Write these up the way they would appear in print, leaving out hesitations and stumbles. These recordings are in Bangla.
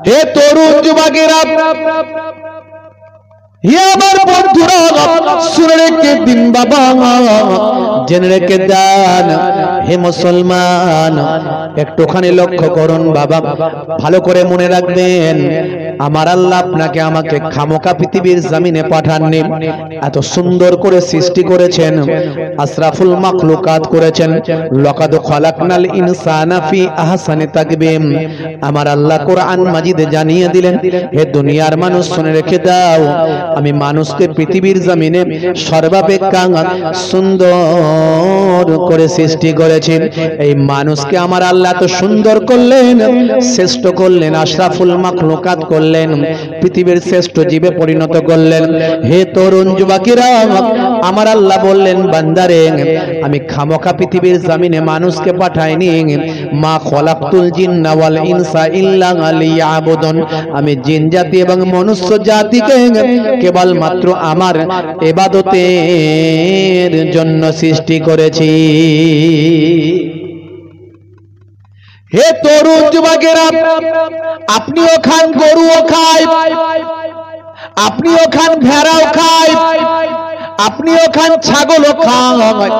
হে তরুণ যুবকেরা, হে আমার বন্ধুরা, শুনে রেখে দিন বাবা, জেনে রেখে দেন। হে মুসলমান, একটুখানি লক্ষ্য করুন বাবা, ভালো করে মনে রাখবেন, আমার আল্লাহ আপনাকে আমাকে খামোকা পৃথিবীর জমিনে পাঠাননি। এত সুন্দর করে সৃষ্টি করেছেন, আশরাফুল মাখলুকাত করেছেন। লাকাদ খালাকনাল ইনসানা ফি আহসানি তাকবীম। আমার আল্লাহ কোরআন মাজিদে জানিয়ে দিলেন, হে দুনিয়ার মানুষ শুনে রেখে দাও, আমি মানুষকে পৃথিবীর জমিনে সর্বাপেক্ষা সুন্দর করে সৃষ্টি করেছি। এই মানুষকে আমার আল্লাহ এত সুন্দর করলেন, শ্রেষ্ঠ করলেন, আশরাফুল মাখলুকাত করলেন, পৃথিবীর শ্রেষ্ঠ জীবে পরিণত করলেন। হে তরুণ যুবকেরা, আমার আল্লাহ বললেন, বান্দারে, আমি খামোকা পৃথিবীর জমিনে মানুষকে পাঠাইনি। মা খলাকতুল জিন্না ওয়াল ইনসা ইল্লা লিয়াবুদুন। আমি জিন জাতি এবং মনুষ্য জাতিকে কেবলমাত্র আমার ইবাদতের জন্য সৃষ্টি করেছি। হে তরুণ যুবকেরা, আপনিও খান, গরুও খায়, আপনিও খান, ভেড়াও খায়, আপনিও খান, ছাগলও খায়,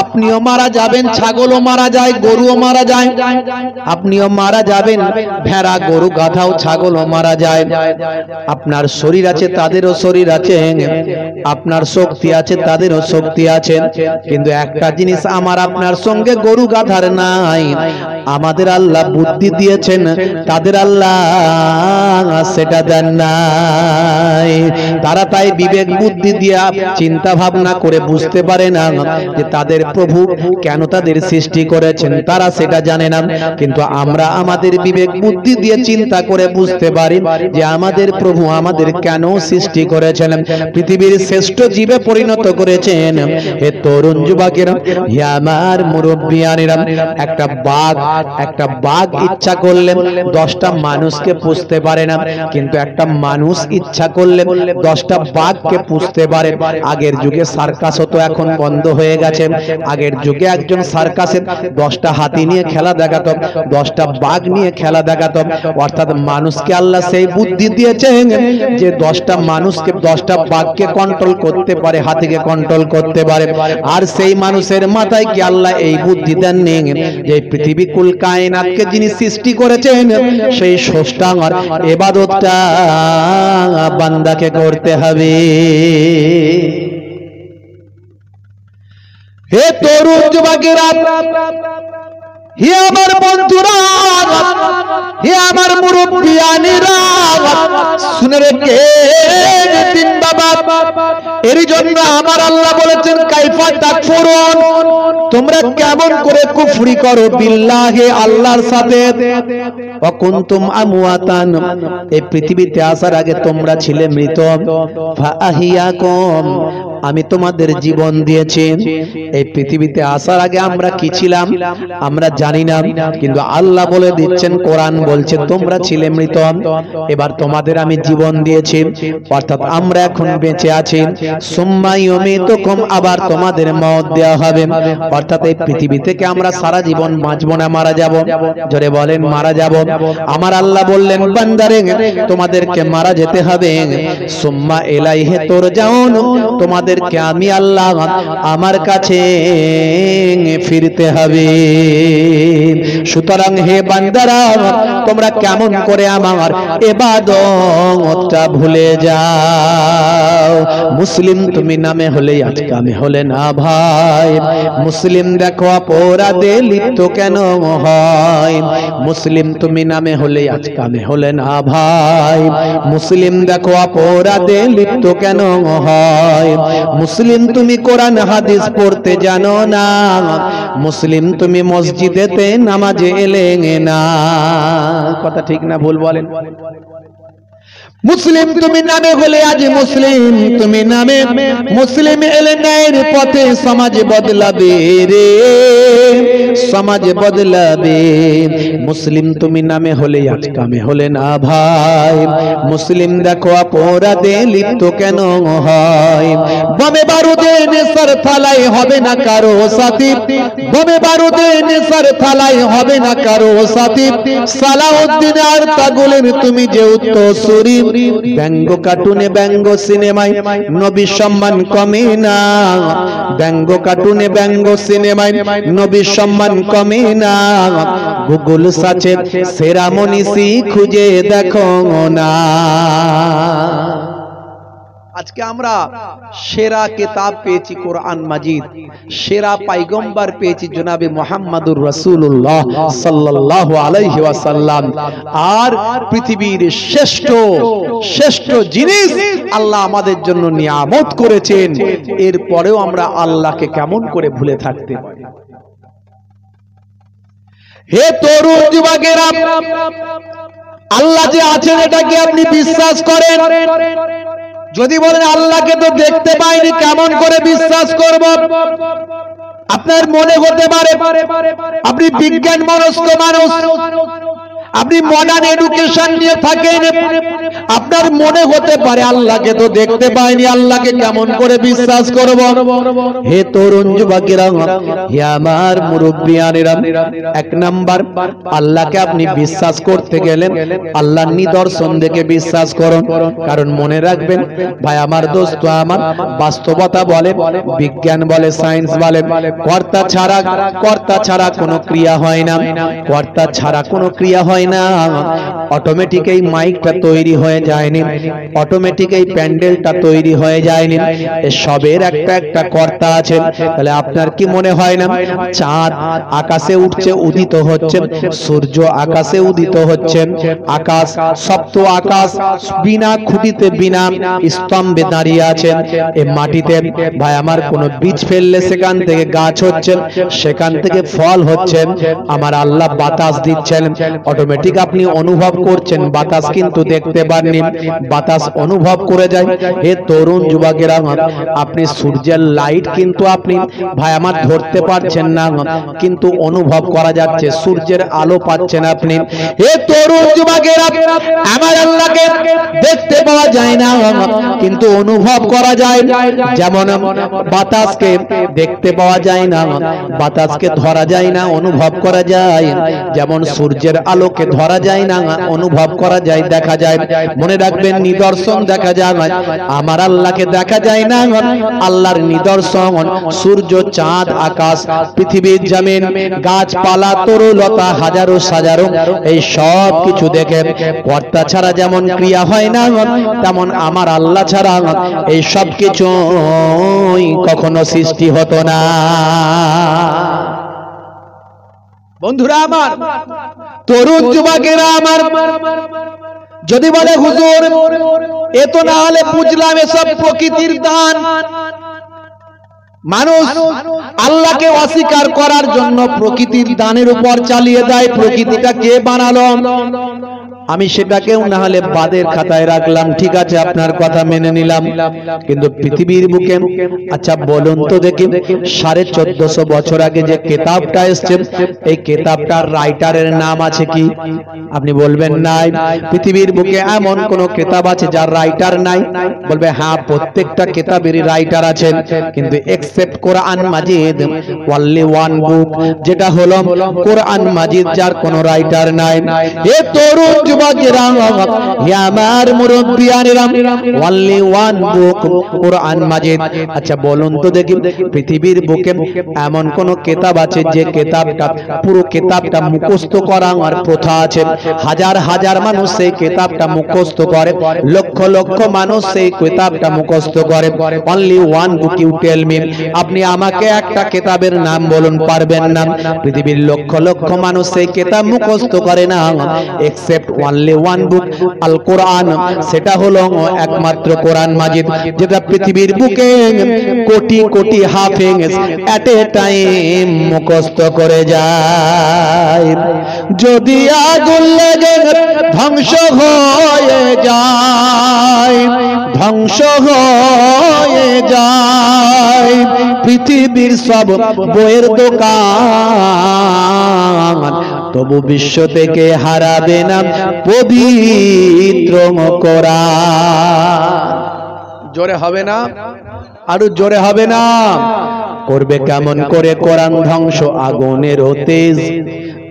আপনিও মারা যাবেন, ছাগলও মারা যায়, গরুও মারা যায়, আপনিও মারা যাবেন, ভেড়া, গরু, গাধাও, ছাগলও মারা যায়। আপনার শরীর আছে, তাদেরও শরীর আছে, আপনার শক্তি আছে, তাদেরও শক্তি আছে, কিন্তু একটা জিনিস আমার আপনার সঙ্গে গরু গাধার নাই, আমাদের আল্লাহ বুদ্ধি দিয়েছেন, তাদের আল্লাহ সেটা দেন নাই। তারা তাই বিবেক বুদ্ধি দিয়ে চিন্তা ভাবনা করে বুঝতে পারে না যে তাদের প্রভু কেন তাদের সৃষ্টি করেছেন, তারা সেটা জানে না। কিন্তু আমরা আমাদের বিবেক বুদ্ধি দিয়ে চিন্তা করে বুঝতে পারি যে আমাদের প্রভু আমাদের কেন সৃষ্টি করেছেন, পৃথিবীর শ্রেষ্ঠ জীবে পরিণত করেছেন। হে তরুণ যুবকেরা, হে আমার মুরব্বিয়ানেরা, একটা বাঘ ইচ্ছা করলে 10টা মানুষকে পুষতে পারে না, কিন্তু একটা মানুষ ইচ্ছা করলে 10টা বাঘকে পুষতে পারে। আগের যুগে সার্কাস হতো, এখন বন্ধ হয়ে গেছে। আগের যুগে একজন সার্কাসে 10টা হাতি নিয়ে খেলা দেখাতো, 10টা বাঘ নিয়ে খেলা দেখাতো। অর্থাৎ মানুষকে আল্লাহ সেই বুদ্ধি দিয়েছেন যে 10টা মানুষকে, 10টা বাঘকে কন্ট্রোল করতে পারে, হাতিকে কন্ট্রোল করতে পারে। আর সেই মানুষের মাথায় কি আল্লাহ এই বুদ্ধি দেননি যে পৃথিবী কুল কায়নাতকে যিনি সৃষ্টি করেছেন সেই স্রষ্টার ইবাদতটা বান্দাকে করতে হবে। হে তরুণ যুবকেরা, হে আমার বন্ধুরা, হে আমার মুরব্বিয়ানেরা, শুনে রেখে দিন বাবা, এর জন্য আমার আল্লাহ বলেছেন, কাইফা তাকফুরুন, তোমরা কেমন করে কুফরি করো বিল্লাহি, আল্লাহর সাথে, ওয়া কুনতুম আমওয়াতান, এই পৃথিবীতে আসার আগে তোমরা ছিলে মৃত, ফাআহিয়াকুম, আমি তোমাদের জীবন দিয়েছি। এই পৃথিবীতে আসার আগে আমরা কি ছিলাম আমরা জানি না, কিন্তু আল্লাহ বলে দিচ্ছেন, কোরআন বলছে তোমরা ছিলে মৃত, এবার তোমাদের আমি জীবন দিয়েছি, অর্থাৎ আমরা এখন বেঁচে আছি। সুম্মা ইউমিতুকুম, আবার তোমাদের মওত দেওয়া হবে, অর্থাৎ এই পৃথিবী থেকে আমরা সারা জীবন বাঁচবো না, মারা যাব। জোরে বলেন, মারা যাব। আমার আল্লাহ বললেন, বান্দারে, তোমাদেরকে মারা যেতে হবে। সুম্মা ইলাইহি তুরজাউন, তোমাদেরকে আমি আল্লাহ আমার কাছে ফিরতে হবে। সুতরাং হে বান্দারা, তোমরা কেমন করে আমার ইবাদতটা ভুলে যাও। মুসলিম তুমি নামে হলে আজকামে হলে না ভাই, মুসলিম দেখো অপরাধে লিপ্ত কেন হয়, মুসলিম তুমি নামে হলে আজকামে হলে না ভাই, মুসলিম দেখো অপরাধে লিপ্ত কেন হয়, মুসলিম তুমি কোরআন হাদিস পড়তে জানো না, মুসলিম তুমি মসজিদেতে নামাজে এলে না। কথা ঠিক না ভুল বলেন? মুসলিম তুমি নামে হলে আজ মুসলিম তুমি নামে মুসলিম এলে ন্যায়ের পথে সমাজ বদলাবে রে সমাজ বদলাবে মুসলিম তুমি নামে হলে আজ কামে হলে না ভাই মুসলিম দেখো অপরাধে লিপ্ত কেন হয় বোমে বারুদে নেশার থালায় হবে না কারো সাথী বোমে বারুদে নেশার থালায় হবে না কারো সাথী সালাউদ্দিন আর তাগুলের তুমি যে উত্তরসূরি ব্যঙ্গ কার্টুনে ব্যঙ্গ সিনেমায় নবী সম্মান কমে না ব্যঙ্গ কার্টুনে ব্যঙ্গ সিনেমায় নবী সম্মান কমে না গুগল সার্চে সেরা মনীষী খুঁজে দেখো না আজকে আমরা সেরা কিতাব পেয়েছি কোরআন মাজিদ সেরা পয়গম্বর পেয়েছি জনাবে মুহাম্মদুর রাসূলুল্লাহ সাল্লাল্লাহু আলাইহি ওয়াসাল্লাম আর পৃথিবীর শ্রেষ্ঠ জিনিস আল্লাহ আমাদের জন্য নিয়ামত করেছেন এরপরেও আমরা আল্লাহকে কেমন করে ভুলে থাকতে পারি হে তরুণ যুবকেরা আল্লাহ যে আছেন এটাকে আপনি বিশ্বাস করেন যদি বলেন আল্লাহকে তো দেখতে পাইনি কেমন করে বিশ্বাস করব আপনার মনে হতে পারে আপনি বিজ্ঞান মনস্ক মানুষ আপনি মডার্ন এডুকেশন নিয়ে থাকেন আপনার মনে হতে পারে আল্লাহকে তো দেখতে পাইনি আল্লাহকে কেমন করে বিশ্বাস করব হে তরুণ যুবকেরা হে আমার মুরব্বিয়ানেরা এক নাম্বার আল্লাহকে আপনি বিশ্বাস করতে গেলেন আল্লাহর নিদর্শন দেখে বিশ্বাস করুন কারণ মনে রাখবেন ভাই আমার দোস্ত আমার বাস্তবতা বলে বিজ্ঞান বলে সায়েন্স বলে কর্তা ছাড়া কোনো ক্রিয়া হয় না কর্তা ছাড়া কোনো ক্রিয়া হয় না অটোমেটিক এই মাইকটা তৈরি হয়ে যায়নি অটোমেটিক এই প্যান্ডেলটা তৈরি হয়ে যায়নি সবের একটা কর্তা আছে তাহলে আপনার কি মনে হয় না চাঁদ আকাশে উঠছে উদিত হচ্ছে সূর্য আকাশে উদিত হচ্ছে আকাশ সপ্ত আকাশ বিনা খুঁটিতে বিনা স্তম্ভে দাঁড়িয়ে আছে এই মাটিতে ভাই আমার কোনো বীজ ফেললে সেখান থেকে গাছ হচ্ছে সেখান থেকে ফল হচ্ছে আমার আল্লাহ বাতাস দিচ্ছেন অটোমেটিক আপনি অনুভব করছেন বাতাস কিন্তু দেখতে পাননি বাতাস অনুভব করে যায় হে তরুণ যুবকেরা আপনি সূর্যের লাইট কিন্তু আপনি ভাই আমার ধরতে পারছেন না কিন্তু অনুভব করা যাচ্ছে সূর্যের আলো পাচ্ছেন আপনি হে তরুণ যুবকেরা আমার আল্লাহকে দেখতে পাওয়া যায় না কিন্তু অনুভব করা যায় যেমন বাতাসকে দেখতে পাওয়া যায় না বাতাসকে ধরা যায় না অনুভব করা যায় যেমন সূর্যের আলোকে ধরা যায় না অনুভব করা যায় দেখা যায় মনে রাখবেন নিদর্শন দেখা যায় আমার আল্লাহকে দেখা যায় না আল্লাহর নিদর্শন সূর্য চাঁদ আকাশ পৃথিবীর জমিন গাছপালা তরুলতা হাজারো হাজারো এই সব কিছু দেখে কর্তা ছাড়া যেমন ক্রিয়া হয় না তেমন আমার আল্লাহ ছাড়া এই সব কিছু কখনো সৃষ্টি হতো না বন্ধুরা আমার তরুণ যুবকেরা আমার যদি বলে হুজুর এ তো না হলে বুঝলাম এসব প্রকৃতির দান মানুষ আল্লাহকে অস্বীকার করার জন্য প্রকৃতির দানের উপর চালিয়ে দেয় প্রকৃতিটা কে বানালো আমি সেটাকেও না হলে বাদের খাতায় রাখলাম ঠিক আছে আপনার কথা মেনে নিলাম কিন্তু পৃথিবীর বুকে আচ্ছা বলুন তো দেখি 1450 বছর আগে যে কিতাবটা এসেছে এই কিতাবটার রাইটারের নাম আছে কি আপনি বলবেন নাই পৃথিবীর বুকে এমন কোন কিতাব আছে যার রাইটার নাই বলবে হ্যাঁ প্রত্যেকটা কিতাবেরই রাইটার আছে কিন্তু এক্সেপ্ট কোরআন মাজিদ অনলি ওয়ান বুক যেটা হলো কোরআন মাজিদ যার কোনো রাইটার নাই এ তরুণ যুবকেরা হে আমার মুরব্বিয়ানেরা অনলি ওয়ান বুক কোরআন মাজিদ আচ্ছা বলুন তো দেখি পৃথিবীর বুকে এমন কোন কিতাব আছে যে কিতাবটা পুরো কিতাবটা মুখস্থ করা আর প্রথা আছে হাজার হাজার মানুষ সেই কিতাবটা মুখস্থ করে লক্ষ লক্ষ মানুষ সেই কিতাবটা মুখস্থ করে only one book you tell me আপনি আমাকে একটা কিতাবের নাম বলুন পারবেন না পৃথিবীর লক্ষ লক্ষ মানুষ সেই কিতাব মুখস্থ করে না এক্সেপ্ট অনলি ওয়ান বুক আল কোরআন, সেটা হলো একমাত্র কোরআন মাজিদ, যেটা পৃথিবীর বুকে কোটি কোটি হাফেজ এট এ টাইম মুখস্থ করে যায়। যদি আগুন লেগে ধ্বংস হয়ে যায়, ধ্বংস হয়ে যায় পৃথিবীর সব বইয়ের দোকান, তবু বিশ্ব থেকে হারাবে না পবিত্র কোরআন। জোরে হবে না? আরো জোরে হবে না? করবে কেমন করে কোরআন ধ্বংস আগুনের তেজ,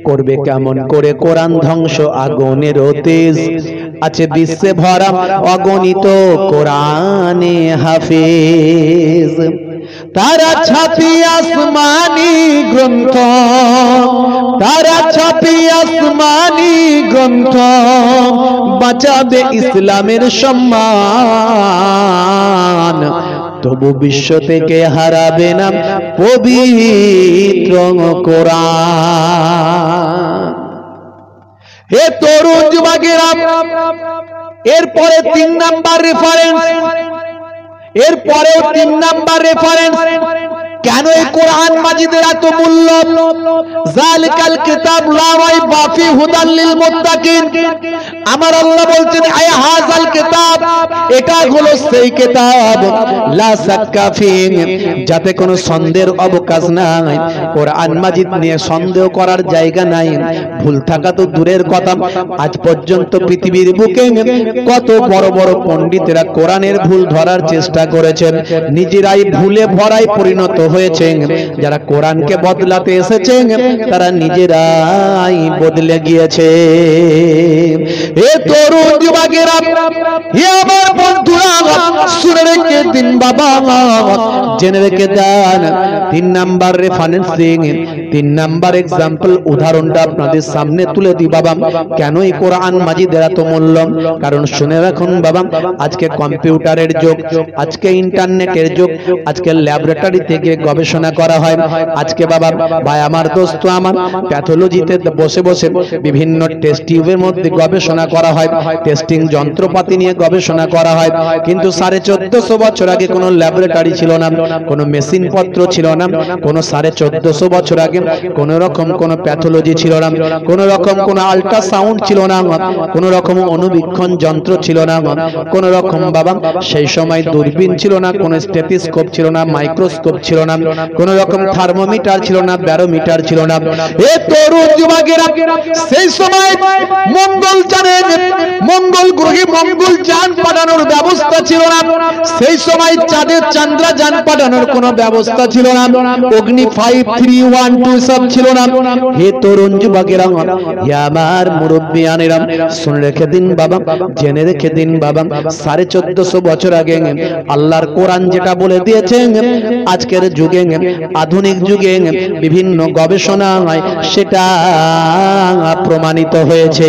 করবে কেমন করে কোরআন ধ্বংস আগুনের তেজ। আছে বিশ্বে ভরা অগণিত কোরআনে হাফেজ, তারা ছাপি আসমানি গ্রন্থ, তারা ছাপি আসমানি গ্রন্থ, বাঁচাবে ইসলামের সম্মান, তবু বিশ্ব থেকে হারাবে না পবিত্র কোরআন। হে তরুণ যুবকেরা, এরপরে 3 নাম্বার রেফারেন্স, এরপরেও 3 নাম্বার রেফারেন্স। কেন এই কোরআন মাজিদের এত মূল্য? জালিকাল কিতাব লা রাইবা ফি হুদাল লিল মুত্তাকিন। আমার আল্লাহ বলছেন আয় হাযাল কিতাব, এটা হলো সেই কিতাব লা শাক্কা ফি, যাতে কোনো সন্দেহের অবকাশ নাই। কোরআন মাজিদ নিয়ে সন্দেহ করার জায়গা নাই। ভুল থাকা তো দূরের কথা, আজ পর্যন্ত পৃথিবীর বুকে কত বড় বড় পণ্ডিতেরা কোরআনের ভুল ধরার চেষ্টা করেছেন, নিজেরাই ভুলে ভরায় পরিণত হয়েছেন। যারা কোরআনকে বদলাতে এসেছেন তারা নিজেরাই বদলে গিয়েছে। এ তরুণ যুবকেরা, হে আমার বন্ধুরা, শুনে রেখে দিন বাবা, জেনে রেখে দেন। 3 নাম্বার রেফারেন্সিং, 3 নাম্বার এক্সাম্পল, উদাহরণটা আপনাদের সামনে তুলে দিই বাবা। কেন এই কোরআন মাজিদের এত মূল্য? কারণ শুনে রাখুন বাবা, আজকে কম্পিউটারের যুগ, আজকে ইন্টারনেটের যুগ, আজকে ল্যাবরেটরি থেকে গবেষণা করা হয়। আজকে বাবা ভাই আমার দোস্ত আমার, প্যাথোলজিতে বসে বসে বিভিন্ন টেস্ট টিউবের মধ্যে গবেষণা করা হয়, টেস্টিং যন্ত্রপাতি নিয়ে গবেষণা করা হয়। কিন্তু 1450 বছর আগে কোনো ল্যাবরেটরি ছিল না, কোনো মেশিন পত্র ছিল না, কোনো 1450 বছর আগে কোন রকম কোনো প্যাথোলজি ছিল না, কোন রকম কোনো আল্ট্রাসাউন্ড ছিল না, কোন রকম অনুবীক্ষণ যন্ত্র ছিল না, কোন রকম বাবা সেই সময় দূরবীন ছিল না, কোন স্টেথোস্কোপ ছিল না, মাইক্রোস্কোপ ছিল না, কোন রকম থার্মোমিটার ছিল না, ব্যারোমিটার ছিল না। এ তরুণ যুবকেরা, সেই সময় মঙ্গল যানে, মঙ্গল গ্রহে মঙ্গল যান পাঠানোর ব্যবস্থা ছিল না, সেই সময় চাঁদে চন্দ্রযান পাঠানোর কোনো ব্যবস্থা ছিল না, অগ্নি 5, 3, 1, 2 সব ছিল না। হে তরুণ যুবকেরা, হে আমার মুরব্বিয়ানেরা, শুনে রেখে দিন বাবা, জেনে রেখে দিন বাবা, 1450 বছর আগে আল্লাহর কোরআন যেটা বলে দিয়েছেন, আজকের যুগে আধুনিক যুগে বিভিন্ন গবেষণায় সেটা প্রমাণিত হয়েছে।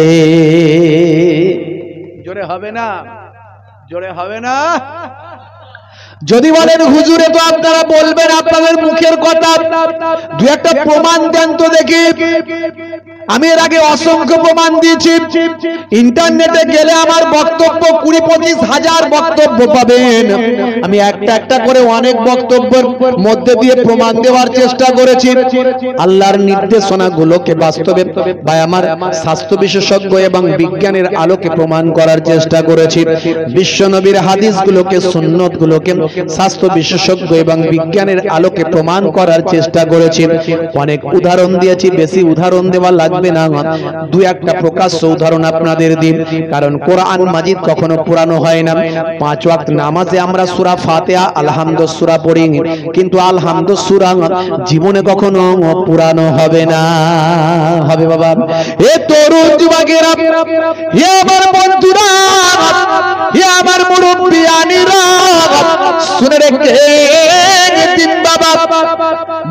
জোরে হবে না? জোরে হবে না? যদি বলেন হুজুরে তো আপনারা বলবেন আপনাদের মুখের কথা, দু একটা প্রমাণ দেন তো দেখি। আমি এর আগে অসংখ্য প্রমাণ দিয়েছি, ইন্টারনেটে গেলে আমার বক্তব্য 20-25 হাজার বক্তব্য পাবেন। আমি একটা একটা করে অনেক বক্তব্যের মধ্যে দিয়ে প্রমাণ দেওয়ার চেষ্টা করেছি। আল্লাহর নির্দেশনাগুলোকে বাস্তবে বা আমার স্বাস্থ্য বিশেষজ্ঞ এবং বিজ্ঞানের আলোকে প্রমাণ করার চেষ্টা করেছি। বিশ্বনবীর হাদিসগুলোকে, সুন্নতগুলোকে স্বাস্থ্য বিশেষজ্ঞ এবং বিজ্ঞানের আলোকে প্রমাণ করার চেষ্টা করেছি। অনেক উদাহরণ দিয়েছি, বেশি উদাহরণ দেওয়া লাগবে না, দু একটা প্রকাশ্য উদাহরণ আপনাদের দিন। কারণ কোরআন মাজিদ কখনো পুরানো হয় না। 5 ওয়াক্ত নামাজে আমরা সূরা ফাতিহা, আলহামদুলিল্লাহ সূরা পড়ি, কিন্তু আলহামদুলিল্লাহ সূরা জীবনে কখনো পুরানো হবে না। হবে বাবা? এ তরুণ যুবকেরা, হে আমার বন্ধুরা, হে আমার মুরব্বিয়ানিরা, শুনে রেখে দিন বাবা,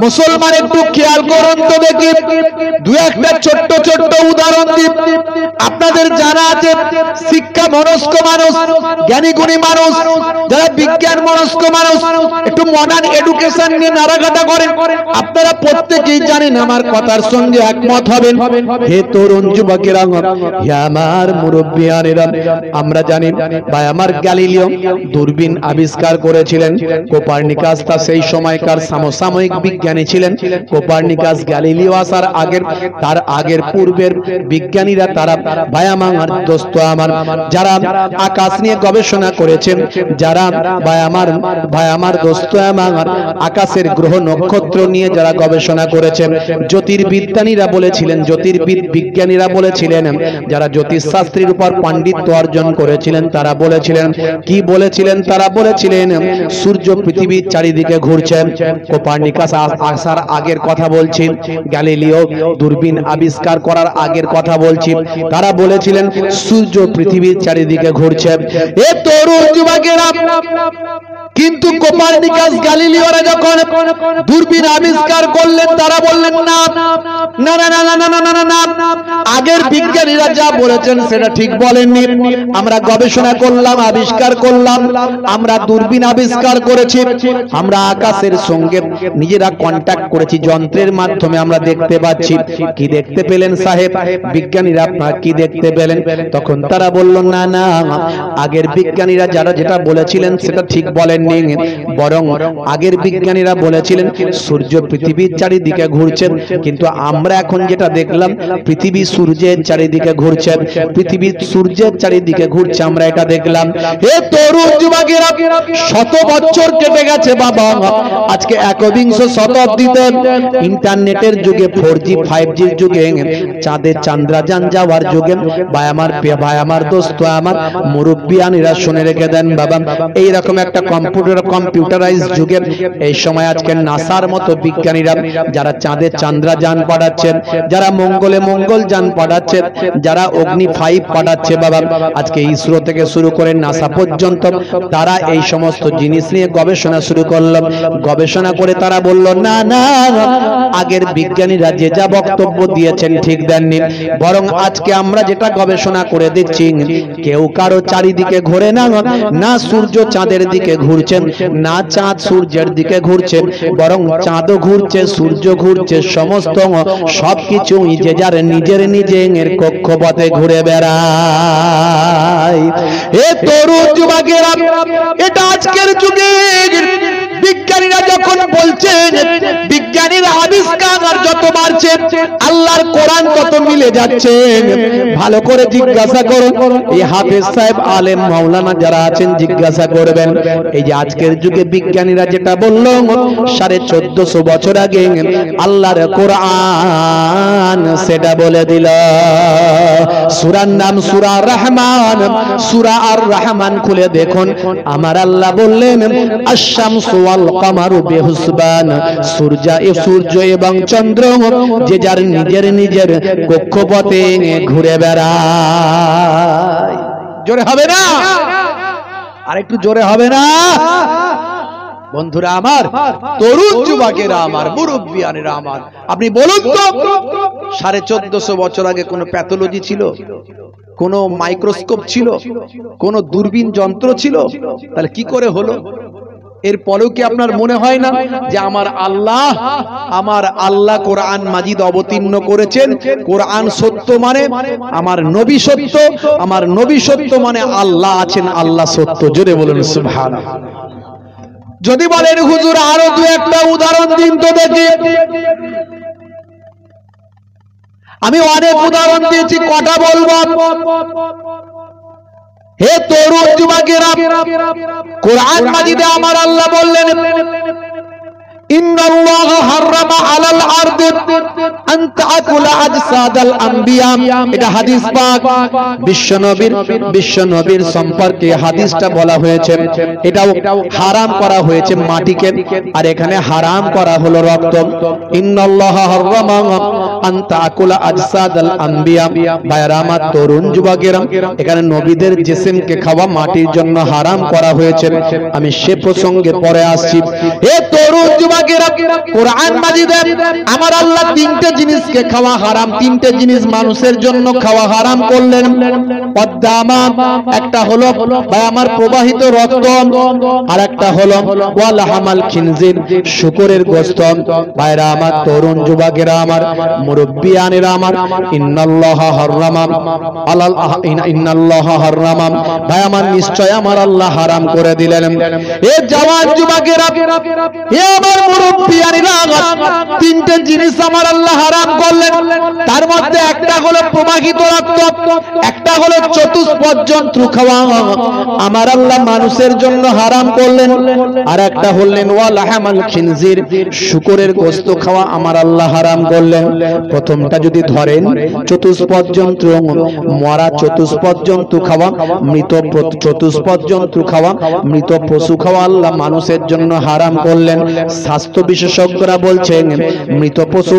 মুসলমান একটু খেয়াল করুন তো দেখি, দু একটা ছোট্ট ছোট্ট উদাহরণ দিই। আপনাদের জানা আছে শিক্ষা মনস্ক মানুষ, জ্ঞানী গুণী মানুষ, যারা বিজ্ঞান মনস্ক মানুষ, একটু মডার্ন এডুকেশন নিয়ে নাড়াঘাটা করেন, আপনারা প্রত্যেকেই জানেন, আমার কথার সঙ্গে একমত হবেন। হে তরুণ যুবকেরা, হে আমার মুরব্বিয়ানেরা, আমরা জানি ভাই আমার গ্যালিলিও দূরবীন আবিষ্কার করেছিলেন। কোপার্নিকাস তা সেই সময়কার সমসাময়িক বিজ্ঞানী ছিলেন। কোপার্নিকাস গ্যালিলিও আসার আগের, তার আগের পূর্বের বিজ্ঞানীরা, তারা ভাই আমার দোস্ত আমার, যারা আকাশ নিয়ে গবেষণা করেছেন, যারা ভাই আমার দোস্ত আমার আকাশের গ্রহ নক্ষত্র নিয়ে যারা গবেষণা করেছেন, জ্যোতির্বিজ্ঞানীরা বলেছিলেন, বিজ্ঞানীরা বলেছিলেন, যারা জ্যোতিষশাস্ত্রের উপর পাণ্ডিত্য অর্জন করেছিলেন, তারা বলেছিলেন, কি বলেছিলেন? তারা বলেছিলেন সূর্য পৃথিবীর চারিদিকে ঘুরছে। কোপার্নিকাস আসার আগের কথা বলছি, গ্যালিলিও দূরবীন আবিষ্কার করার আগের কথা বলছি, তারা বলেছিলেন সূর্য পৃথিবীর চারিদিকে ঘুরছে। এ তরুণ যুবকেরা, কিন্তু কোপার্নিকাস গ্যালিলিওরা যখন দূরবীন আবিষ্কার করলেন, তারা বললেন না না না না না না না না, আগের বিজ্ঞানীরা যা বলেছেন সেটা ঠিক বলেননি। আমরা গবেষণা করলাম, আবিষ্কার করলাম, আমরা দূরবীন আবিষ্কার করেছি, আমরা আকাশের সঙ্গে নিজেরা কন্ট্যাক্ট করেছি, যন্ত্রের মাধ্যমে আমরা দেখতে পাচ্ছি। কি দেখতে পেলেন সাহেব বিজ্ঞানীরা, আপনারা কি দেখতে পেলেন? তখন তারা বলল না না, আগের বিজ্ঞানীরা যারা যেটা বলেছিলেন সেটা ঠিক বলেননি, বরং আগের বিজ্ঞানীরা বলেছিলেন সূর্য পৃথিবীর চারিদিকে ঘুরছে, কিন্তু আমরা এখন যেটা দেখলাম পৃথিবী সূর্যের চারিদিকে ঘুরছে, পৃথিবী সূর্যের চারিদিকে ঘুরছে, আমরা এটা দেখলাম। হে তরুণ যুবকেরা, শত বছর কেটে গেছে বাবা, আজকে একবিংশ শতাব্দীতে ইন্টারনেটের যুগে, 4G 5G যুগে, চাঁদে চন্দ্রযান যাওয়ার যুগে, ভাই আমার দোস্ত আমার মুরব্বিয়ানেরা শুনে রেখে দেন বাবা, এইরকম একটা কম্পিউটারাইজ যুগে এই সময় আজকে নাসার মতো বিজ্ঞানীরা যারা চাঁদে চন্দ্রযান পাঠাচ্ছেন, যারা মঙ্গলে মঙ্গলযান পাঠাচ্ছেন, যারা অগ্নি 5 পাঠাচ্ছে বাবা, আজকে ইসরো থেকে শুরু করে নাসা পর্যন্ত, তারা এই সমস্ত জিনিস নিয়ে গবেষণা শুরু করল। গবেষণা করে তারা বলল না না, আগের বিজ্ঞানীরা যে যা বক্তব্য দিয়েছেন ঠিক দেননি, বরং আজকে আমরা যেটা গবেষণা করে দেখছি, কেউ কারো চারিদিকে ঘোরে না, না সূর্য চাঁদের দিকে ঘুরছেন, না চাঁদ সূর্যের দিকে ঘুরছে, বরং চাঁদও ঘুরছে, সূর্য ঘুরছে, সমস্ত সবকিছুই যে যার নিজের নিজের কক্ষপথে ঘুরে বেড়ায়। এ তরুণ যুবকেরা, এটা আজকের যুগে বিজ্ঞানীরা যখন বলছেন, বিজ্ঞানীরা আবিষ্কার যত বাড়ছে, আল্লাহর কোরআন কত মিলে যাচ্ছে, ভালো করে জিজ্ঞাসা করুন। এই হাফেজ সাহেব, আলেম, মাওলানা যারা আছেন, জিজ্ঞাসা করবেন, এই যে আজকের যুগে বিজ্ঞানীরা যেটা বলল 1450 বছর আগে আল্লাহর কোরআন সেটা বলে দিল। সূরার নাম সূরা রহমান, সূরা আর রহমান খুলে দেখুন, আমার আল্লাহ বললেন আশ-শামসু ওয়াল কামারু বিহুসবান, সূর্য এবং চন্দ্র যে যার নিজের নিজের কক্ষপথে ঘুরে বেড়ায়। জোরে হবে না? আর একটু জোরে হবে না? বন্ধুরা আমার, তরুণ যুবকেরা আমার, মুরব্বিয়ানেরা আমার, আপনি বলুন তো 1450 বছর আগে কোন প্যাথোলজি ছিল, কোন মাইক্রোস্কোপ ছিল, কোন দূরবীন যন্ত্র ছিল? তাহলে কি করে হলো? এর পরেও কি আপনার মনে হয় না যে আমার আল্লাহ কোরআন মাজিদ অবতীর্ণ করেছেন, কোরআন সত্য মানে আমার নবী সত্য, আমার নবী সত্য মানে আল্লাহ আছেন, আল্লাহ সত্য। জোরে বলুন সুবহানাল্লাহ। যদি বলেন হুজুর আরো দু একটা উদাহরণ দিন তো দেখি, আমি অনেক উদাহরণ দিয়েছি, কটা বলবো? হে তরুণ যুবকেরা, কোরআন মাজিদে আমার আল্লাহ বললেন ইন্নাল্লাহা হারামা আলাল আরদি আন তাকুলা আজসাদাল আম্বিয়া, এটা হাদিস পাক, বিশ্বনবীর সম্পর্কে হাদিসটা বলা হয়েছে। এটাও হারাম করা হয়েছে মাটিকে, আর এখানে হারাম করা হলো রক্ত। ইন্নাল্লাহা হারামা আন তাকুলা আজসাদাল আম্বিয়া, ভাইরা আমার তরুণ যুবকেরা, এখানে নবীদের জিসিমকে খাওয়া মাটির জন্য হারাম করা হয়েছে। আমি সে প্রসঙ্গে পরে আসছি। হে তরুণ যুবক, যুবকেরা, কোরআন মাজিদে আমার আল্লাহ তিনটে জিনিসকে খাওয়া হারাম, তিনটে জিনিস মানুষের জন্য খাওয়া হারাম করলেন। পদ্দামা, একটা হলো ভাই আমার প্রবাহিত রক্ত, আর একটা হলো ওয়াল হামাল খিনজির, শুকরের গোশত। ভাইরা আমার, তরুণ যুবকেরা আমার, মুরব্বিয়ানেরা আমার, ইন্নাল্লাহা হারামা আলাল ইন্নাল্লাহা হারামা, ভাই আমার নিশ্চয় আমার আল্লাহ হারাম করে দিলেন। এ জওয়ান যুবকেরা, এ আমার মুরব্বিয়ানেরা, তিনটে জিনিস আমার আল্লাহ হারাম করলেন। তার মধ্যে একটা হলো প্রবাহিত রক্ত, একটা হলো চতুষ্পদ জন্তু খাওয়া আমার আল্লাহ মানুষের জন্য হারাম করলেন, আর একটা হলেন ওয়াল হামাল খিনজির, শুকরের গোশত খাওয়া আমার আল্লাহ হারাম করলেন। প্রথমটা যদি ধরেন, চতুষ্পদ জন্তু, মরা চতুষ্পদ জন্তু খাওয়া, মৃত চতুষ্পদ জন্তু খাওয়া, মৃত পশু খাওয়া আল্লাহ মানুষের জন্য হারাম করলেন। স্বাস্থ্য বিশেষজ্ঞরা বলছেন, মৃত পশু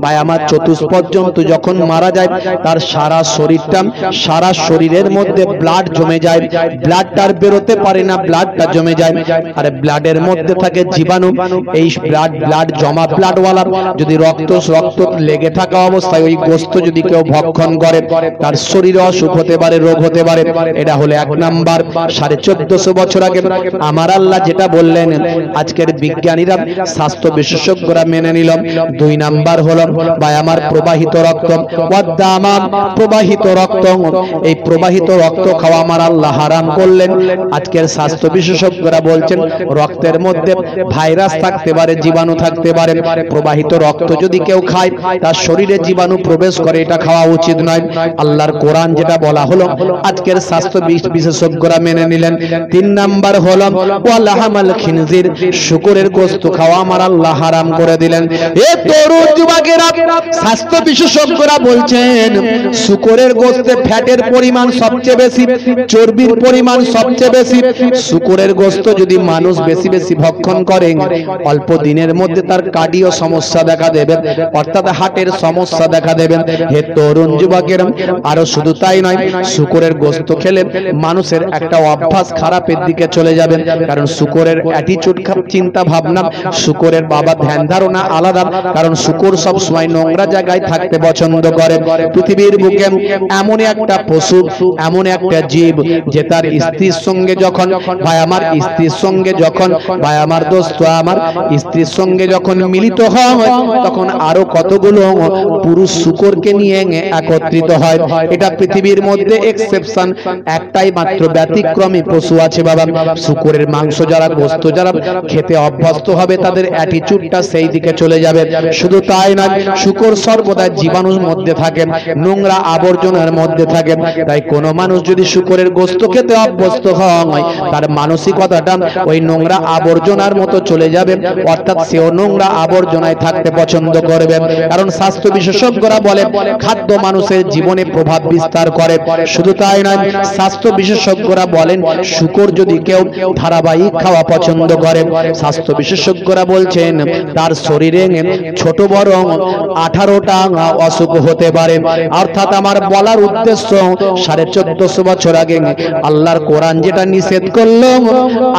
বা আমার চতুষ্পদ জন্তু যখন মারা যায়, তার সারা শরীরটা, সারা শরীরের মধ্যে ব্লাড জমে যায়, ব্লাডটা বেরোতে পারে না, ব্লাডটা জমে যায়, আর ব্লাডের মধ্যে থাকে জীবাণু। এই ব্লাড জমা ব্লাডওয়ালা যদি রক্ত লেগে থাকা অবস্থায় ওই গোশত যদি কেউ ভক্ষণ করে, তার শরীরে অসুখ হতে পারে, রোগ হতে পারে। এটা হলো এক নাম্বার। 1450 বছর আগে আমার আল্লাহ যেটা বললেন, আজকের বিজ্ঞানীরা, স্বাস্থ্য বিশেষজ্ঞরা মেনে নিল। 2 নাম্বার হলো ভাই আমার প্রবাহিত রক্ত, ওয়াদ্দামা, প্রবাহিত রক্ত। এই প্রবাহিত রক্ত খাওয়া আমার আল্লাহ হারাম করলেন। আজকের স্বাস্থ্য বিশেষজ্ঞরা বলছেন, রক্তের মধ্যে ভাইরাস থাকতে পারে, জীবাণু থাকতে পারে। প্রবাহিত রক্ত যদি কেউ খায়, তার শরীরে জীবাণু প্রবেশ করে, এটা খাওয়া উচিত নয়। আল্লাহর কোরআন যেটা বলা হলো, আজকের স্বাস্থ্য বিশেষজ্ঞরা মেনে নিলেন। 3 নাম্বার হলো ওয়াল হামাল খিনজির, শুকরের গোশত খাওয়া আমার আল্লাহ হারাম করে দিলেন। এ তরুণ যুবকেরা, স্বাস্থ্য বিশেষজ্ঞরা বলছেন, শুকরের গোশতে ফ্যাটের পরিমাণ সবচেয়ে বেশি, চর্বির পরিমাণ সবচেয়ে বেশি। শুকরের গোশত যদি মানুষ বেশি বেশি ভক্ষণ করে, অল্প দিনের মধ্যে তার কার্ডিও সমস্যা দেখা দেবে, অর্থাৎ হার্টের সমস্যা দেখা দেবে। হে তরুণ যুবকেরা, আরো শুধু তাই নয়, শুকরের গোশত খেলে মানুষের একটা অভ্যাস খারাপের দিকে চলে যাবে। কারণ শুকরের অ্যাটিটিউড, চিন্তা ভাবনা, শুকরের বাবা ধ্যান ধারণা আলাদা। কারণ শুকর সব সময় নোংরা জায়গায় থাকতে পছন্দ করে। পৃথিবীর বুকে এমন একটা পশু, এমন একটা জীব, যে তার স্ত্রীর সঙ্গে যখন ভাই আমার স্ত্রীর সঙ্গে যখন ভাই আমার দোস্ত আমার স্ত্রীর সঙ্গে যখন মিলিত হয়, তখন আরো কতগুলো পুরুষ শুকরকে নিয়ে একত্রিত হয়। এটা পৃথিবীর মধ্যে এক্সেপশন, একটাই মাত্র ব্যতিক্রমী পশু আছে বাবা। শুকরের মাংস যারা, গোশত যারা খেতে অভ্যস্ত হবে, তাদের অ্যাটিটিউডটা সেই দিকে চলে যাবে। শুধু তাই নয়, শুকর সর্বদা জীবাণুর মধ্যে থাকে, নোংরা আবর্জনার মধ্যে থাকে। তাই কোনো মানুষ যদি শুকরের গোশত খেতে অভ্যস্ত হয়, তার মানসিকতাটা ওই নোংরা আবর্জনার মতো চলে যাবে, অর্থাৎ সেও নোংরা আবর্জনায় থাকতে পছন্দ করবে। কারণ স্বাস্থ্য বিশেষজ্ঞরা বলে, খাদ্য মানুষের জীবনে প্রভাব বিস্তার করে। শুধু তাই নয়, স্বাস্থ্য বিশেষজ্ঞরা বলেন, শুকর যদি কেউ ধারাবাহিক খাওয়া পছন্দ করে, স্বাস্থ্য বিশেষজ্ঞরা বলছেন, তার শরীরে ছোট বড় 18টা অসুখ হতে পারে। অর্থাৎ আমার বলার উদ্দেশ্য, 1450 বছর আগে আল্লাহর কোরআন যেটা নিষেধ করলো,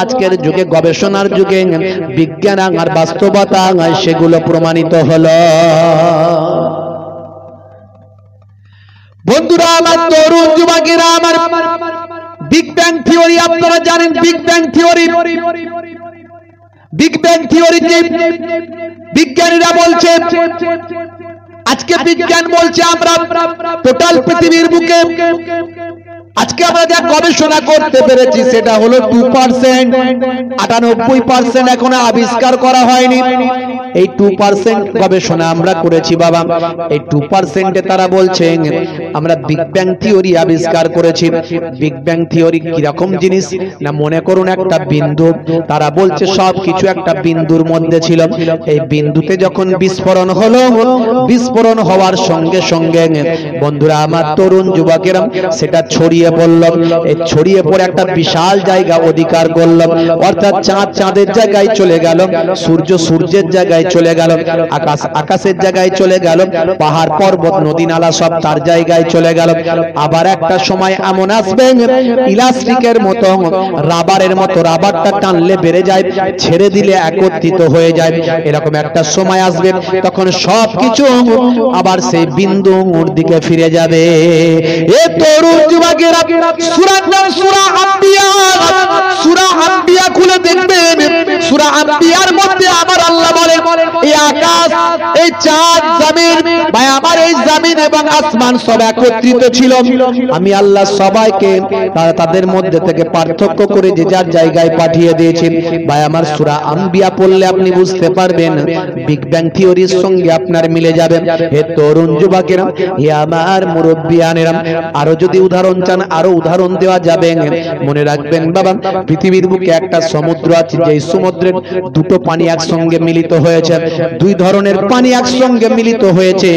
আজকের যুগে, গবেষণার যুগে, বিজ্ঞান আর বাস্তবতা সেগুলো প্রমাণিত হলো। বন্ধুরা আমার, তরুণ যুবকেরা আমার, বিগ ব্যাং থিওরি আপনারা জানেন। Big bang theory, big bang থিওরিতে বিজ্ঞানীরা বলছে, আজকে বিজ্ঞান বলছে, আমরা টোটাল পৃথিবীর বুকে আজকে আমরা যা গবেষণা করতে পেরেছি, সেটা হলো 2%। 98% এখনো আবিষ্কার করা হয়নি। এই 2% গবেষণা আমরা করেছি বাবা। এই 2%-এ তারা বলছেন, আমরা বিগ ব্যাং থিওরি আবিষ্কার করেছি। বিগ ব্যাং থিওরি কিরকম জিনিস না, মনে করুন একটা বিন্দু, তারা বলছে সব কিছু একটা বিন্দুর মধ্যে ছিল। এই বিন্দুতে যখন বিস্ফোরণ হলো, বিস্ফোরণ হওয়ার সঙ্গে সঙ্গে বন্ধুরা আমার, তরুণ যুবকেরা, সেটা ছড়িয়ে পড়ল। এই ছড়িয়ে পড়ে একটা বিশাল জায়গা অধিকার করল। অর্থাৎ চাঁদ চাঁদের জায়গায় চলে গেল, সূর্য সূর্যের জায়গায় চলে গেল, আকাশ আকাশের জায়গায় চলে গেল, পাহাড় পর্বত নদী নালা সব তার জায়গায় চলে গেল। আবার একটা সময় এমন আসবে ইলাস্টিকের মতো, রাবারের মতো, রাবারটা টানলে বেড়ে যায়, ছেড়ে দিলে একত্রিত হয়ে যায়। এরকম একটা সময় আসবে, তখন সবকিছু আবার সেই বিন্দুর দিকে ফিরে যাবে। এ তরুণ যুবকেরা, সূরার নাম সূরা আম্বিয়া। সূরা আম্বিয়া খুলে দেখবেন, সূরা আম্বিয়ার মধ্যে আমার আল্লাহ বলেন, এই আকাশ, এই চাঁদ, জমিন, ভাই আমার এই জমিন এবং আসমান সব একত্রিত ছিল। আমি আল্লাহ সবাইকে তাদের মধ্যে থেকে পার্থক্য করে যে যার জায়গায় পাঠিয়ে দিয়েছি। ভাই আমার সূরা আম্বিয়া পড়লে আপনি বুঝতে পারবেন, বিগ ব্যাং থিওরির সঙ্গে আপনার মিলে যাবে। হে তরুণ যুবকেরা, হে আমার মুরব্বিয়ানেরা, আরো যদি উদাহরণ চান আরো উদাহরণ দেওয়া যাবে। মনে রাখবেন বাবা, পৃথিবীর বুকে একটা সমুদ্র আছে, যে সমুদ্রের দুটো পানি একসঙ্গে মিলিত হয়েছে। দুই ধরনের পানি একসঙ্গে মিলিত হয়েছে,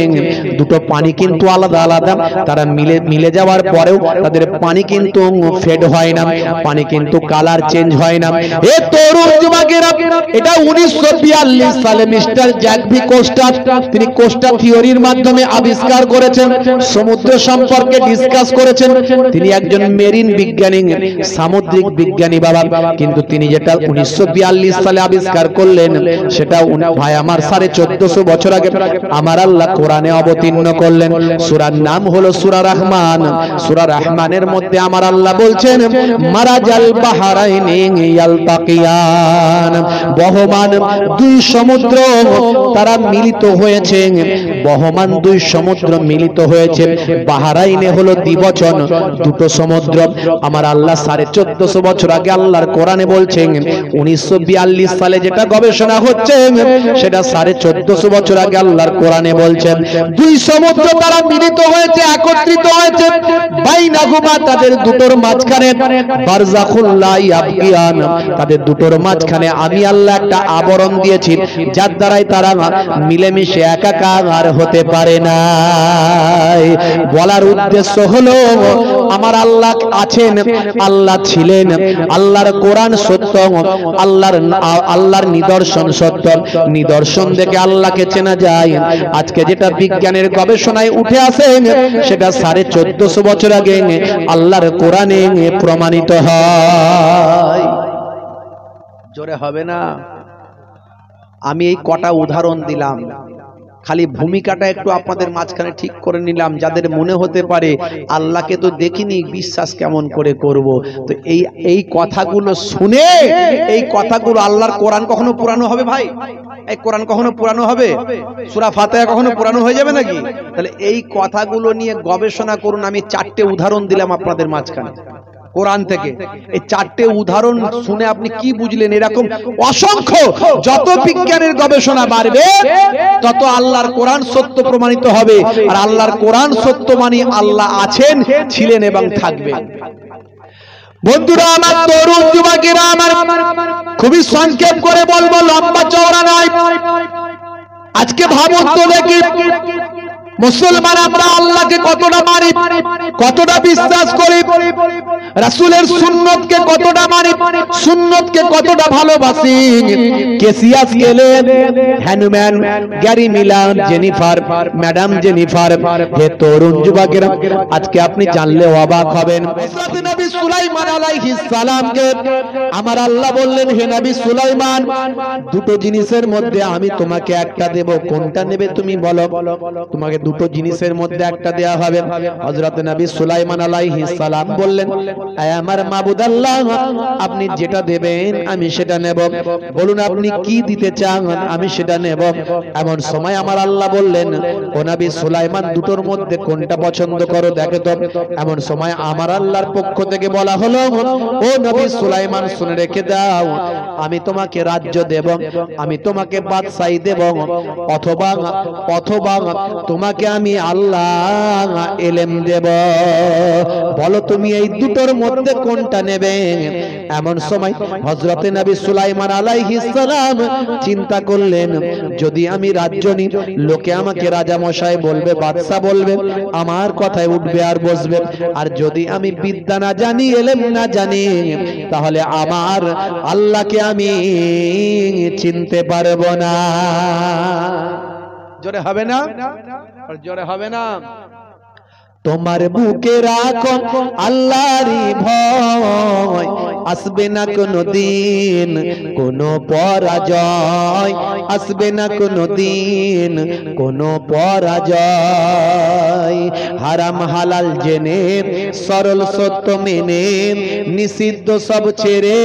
দুটো পানি কিন্তু আলাদা আলাদা। তারা মিলে যাওয়ার পরেও তাদের পানি কিন্তু ফেড হয় না, পানি কিন্তু কালার চেঞ্জ হয় না। এ তরুণ যুবকেরা, এটা 1942 সালে মিস্টার জ্যাকবি কোস্টা, তিনি কোস্টা থিওরির মাধ্যমে আবিষ্কার করেছেন, সমুদ্র সম্পর্কে ডিসকাস করেছেন। তিনি একজন মেরিন বিজ্ঞানী, সামুদ্রিক বিজ্ঞানী বাবা, কিন্তু তিনি যেটা 1942 সালে আবিষ্কার করলেন, সেটা ভাই আমার 1450 বছর আগে আমার আল্লাহ কোরআনে অবতীর্ণ করলেন। সূরার নাম হলো সূরা রহমান। সূরা রহমানের মধ্যে আমার আল্লাহ বলছেন, মারাজাল বাহরাইনি ইয়ালতাকিয়ান, বহমান দুই সমুদ্র তারা মিলিত হয়েছে, বহমান দুই সমুদ্র মিলিত হয়েছে। বাহরাইনে হলো দ্বিবচন, দুটো সমুদ্র। আমার আল্লাহ 1450 বছর আগে আল্লাহর কোরআনে বলছেন, 1942 সালে যেটা গবেষণা হচ্ছে সেটা 1450 বছর আগে আল্লাহর কোরআনে বলছেন, দুই সমুদ্র তারা মিলিত হয়েছে, একত্রিত হয়েছে। বাইনাহুমা, তাদের দুটোর মাঝখানে, বারজাখুল লা ইয়াবগিয়ান, তাদের দুটোর মাঝখানে আমি আল্লাহ একটা আবরণ দিয়েছি, যার দ্বারাই তারা মিলেমিশে একাকার হতে পারে না। বলার উদ্দেশ্য হলো, আমার আল্লাহ আছেন, আল্লাহ ছিলেন, আল্লাহর কোরআন সত্য, আল্লাহর নিদর্শন সত্য। নিদর্শন দেখে আল্লাহকে চেনা যায়। আজকে যেটা বিজ্ঞানের গবেষণায় উঠে আসে, সেটা 1450 বছর আগে আল্লাহর কোরআনে প্রমাণিত হয়। জোরে হবে না? আমি এই কটা উদাহরণ দিলাম, খালি ভূমিকাটা একটু আপনাদের মাঝখানে ঠিক করে নিলাম, যাদের মনে হতে পারে আল্লাহকে তো দেখিনি, বিশ্বাস কেমন করে করব। তো এই কথাগুলো শুনে, এই কথাগুলো, আল্লাহর কোরআন কখনো পুরানো হবে ভাই? এই কোরআন কখনো পুরানো হবে? সূরা ফাতিহা কখনো পুরানো হয়ে যাবে নাকি? তাহলে এই কথাগুলো নিয়ে গবেষণা করুন। আমি 4টে উদাহরণ দিলাম আপনাদের মাঝখানে কোরআন থেকে। এই 4টে উদাহরণ শুনে আপনি কি বুঝলেন? এরকম অসংখ্য, যত বিজ্ঞানের গবেষণা বাড়বে তত আল্লাহর কোরআন সত্য প্রমাণিত হবে। আর আল্লাহর কোরআন সত্য মানে আল্লাহ আছেন, ছিলেন এবং থাকবেন। বন্ধুরা আমার, তরুণ যুবকেরা আমার, খুবই সংক্ষেপ করে বলবো, লম্বা চওড়া নয়। আজকে ভাবুন তো দেখি, মুসলমান আমরা আল্লাহকে কতটা মানি, কতটা বিশ্বাস করি, রাসূলের সুন্নতকে কতটা মানি, সুন্নতকে কতটা ভালোবাসি। কেসিয়াস গেলেন, Hanuman, Gary Miller, Jennifer, madam Jennifer. হে তরুণ যুবকেরা, আজকে আপনি জানলে অবাক হবেন, হযরত নবী সুলাইমান আলাইহিস সালামকে আমার আল্লাহ বললেন, হে নবী সুলাইমান, দুটো জিনিসের মধ্যে আমি তোমাকে একটা দেব, কোনটা নেবে তুমি বলো? তোমাকে দুটো জিনিসের মধ্যে একটা দেয়া হবে। হযরত নবী সুলাইমান আলাইহিস সালাম বললেন, আয় আমার মাবুদ আল্লাহ, আপনি যেটা দেবেন আমি সেটা নেব। বলুন আপনি কি দিতে চান, আমি সেটা নেব। এমন সময় আমার আল্লাহ বললেন, ও নবী সুলাইমান, দুটোর মধ্যে কোনটা পছন্দ করো দেখো তো। এমন সময় আমার আল্লাহর পক্ষ থেকে বলা হলো, ও নবী সুলাইমান, শুনে রেখে দাও, আমি তোমাকে রাজ্য দেব, আমি তোমাকে বাদশাহী দেব, অথবা অথবা তোমাকে আমি আল্লাহ ইলম দেব। বলো তুমি এই দুটোর মধ্যে কোনটা নেবে? এমন সময় হযরত নবী সুলাইমান আলাইহিস সালাম চিন্তা করলেন, যদি আমি রাজ্য নিই, লোকে আমাকে রাজা মশাই বলবে, বাদশা বলবে, আমার কথায় উঠবে আর বসবে। আর যদি আমি বিদ্যা না জানি, ইলম না জানি, তাহলে আমার আল্লাহকে আমি চিনতে পারবো না। জোরে হবে না? জোরে হবে না? তোমার বুকে রাখো আল্লাহরই ভয়, আসবে না কোনো দিন কোনো পরাজয়, আসবে না কোনো দিন কোনো পরাজয়। হারাম হালাল জেনে সরল সত্য মেনে নিষিদ্ধ সব ছেড়ে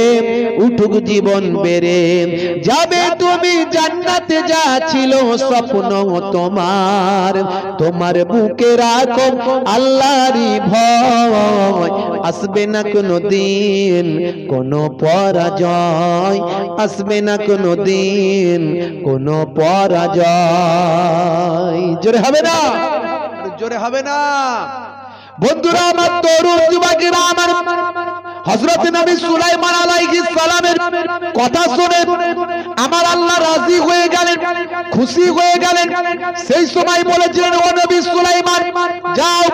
উঠুক জীবন বেড়ে যাবে তুমি জান্নাতে, যা ছিল স্বপ্ন তোমার। তোমার বুকে রাখো আল্লাহরই ভয়, আসবে না কোনো দিন কোনো পরাজয়, আসবে না কোনো দিন কোনো পরাজয়। জোরে হবে না, জোরে হবে না। বন্ধুরা আমার, তরুণ যুবকেরা আমার, হযরত নবী সুলাইমান আলাইহিস সালামের কথা শুনে আমার আল্লাহ রাজি হয়ে গেলেন, খুশি হয়ে গেলেন। সেই সময় বলেছিলেন, ও নবী সুলাইমান, যাও,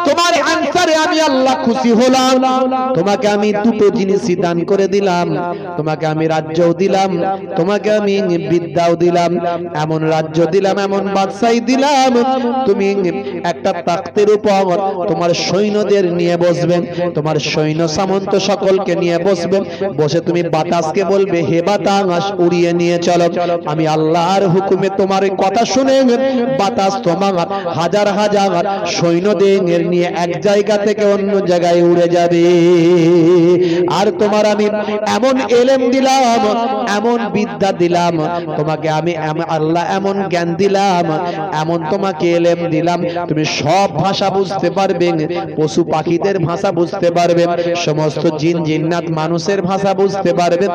তোমার আনসারে আমি আল্লাহ খুশি হলাম। তোমাকে আমি দুটো জিনিসই দান করে দিলাম, তোমাকে আমি রাজ্যও দিলাম, তোমাকে আমি বিদ্যাও দিলাম, এমন রাজ্য দিলাম, এমন বাদশাহী দিলাম, তুমি একটা তাখতের উপর তোমার সৈন্যদের নিয়ে বসবেন, তোমার সৈন্য সামন্ত সকলকে নিয়ে বসবেন। বসে তুমি বাতাসকে বলবে, হে বাতাস উড়িয়ে নিয়ে চলো। আমি আল্লাহর হুকুমে তোমার কথা শুনে বাতাস তোমার হাজার হাজার সৈন্যদের নিয়ে এক জায়গা থেকে অন্য জায়গায় উড়ে যাবে। আর তোমার আমি এমন এলেম দিলাম, এমন বিদ্যা দিলাম, তোমাকে আমি আল্লাহ এমন জ্ঞান দিলাম, এমন তোমাকে এলেম দিলাম, তুমি সব ভাষা বুঝতে পারবে, পশু পাখিদের ভাষা বুঝতে পারবে, সমস্ত জিন জিন্নাত মানুষের ভাষা বুঝতে পারবে,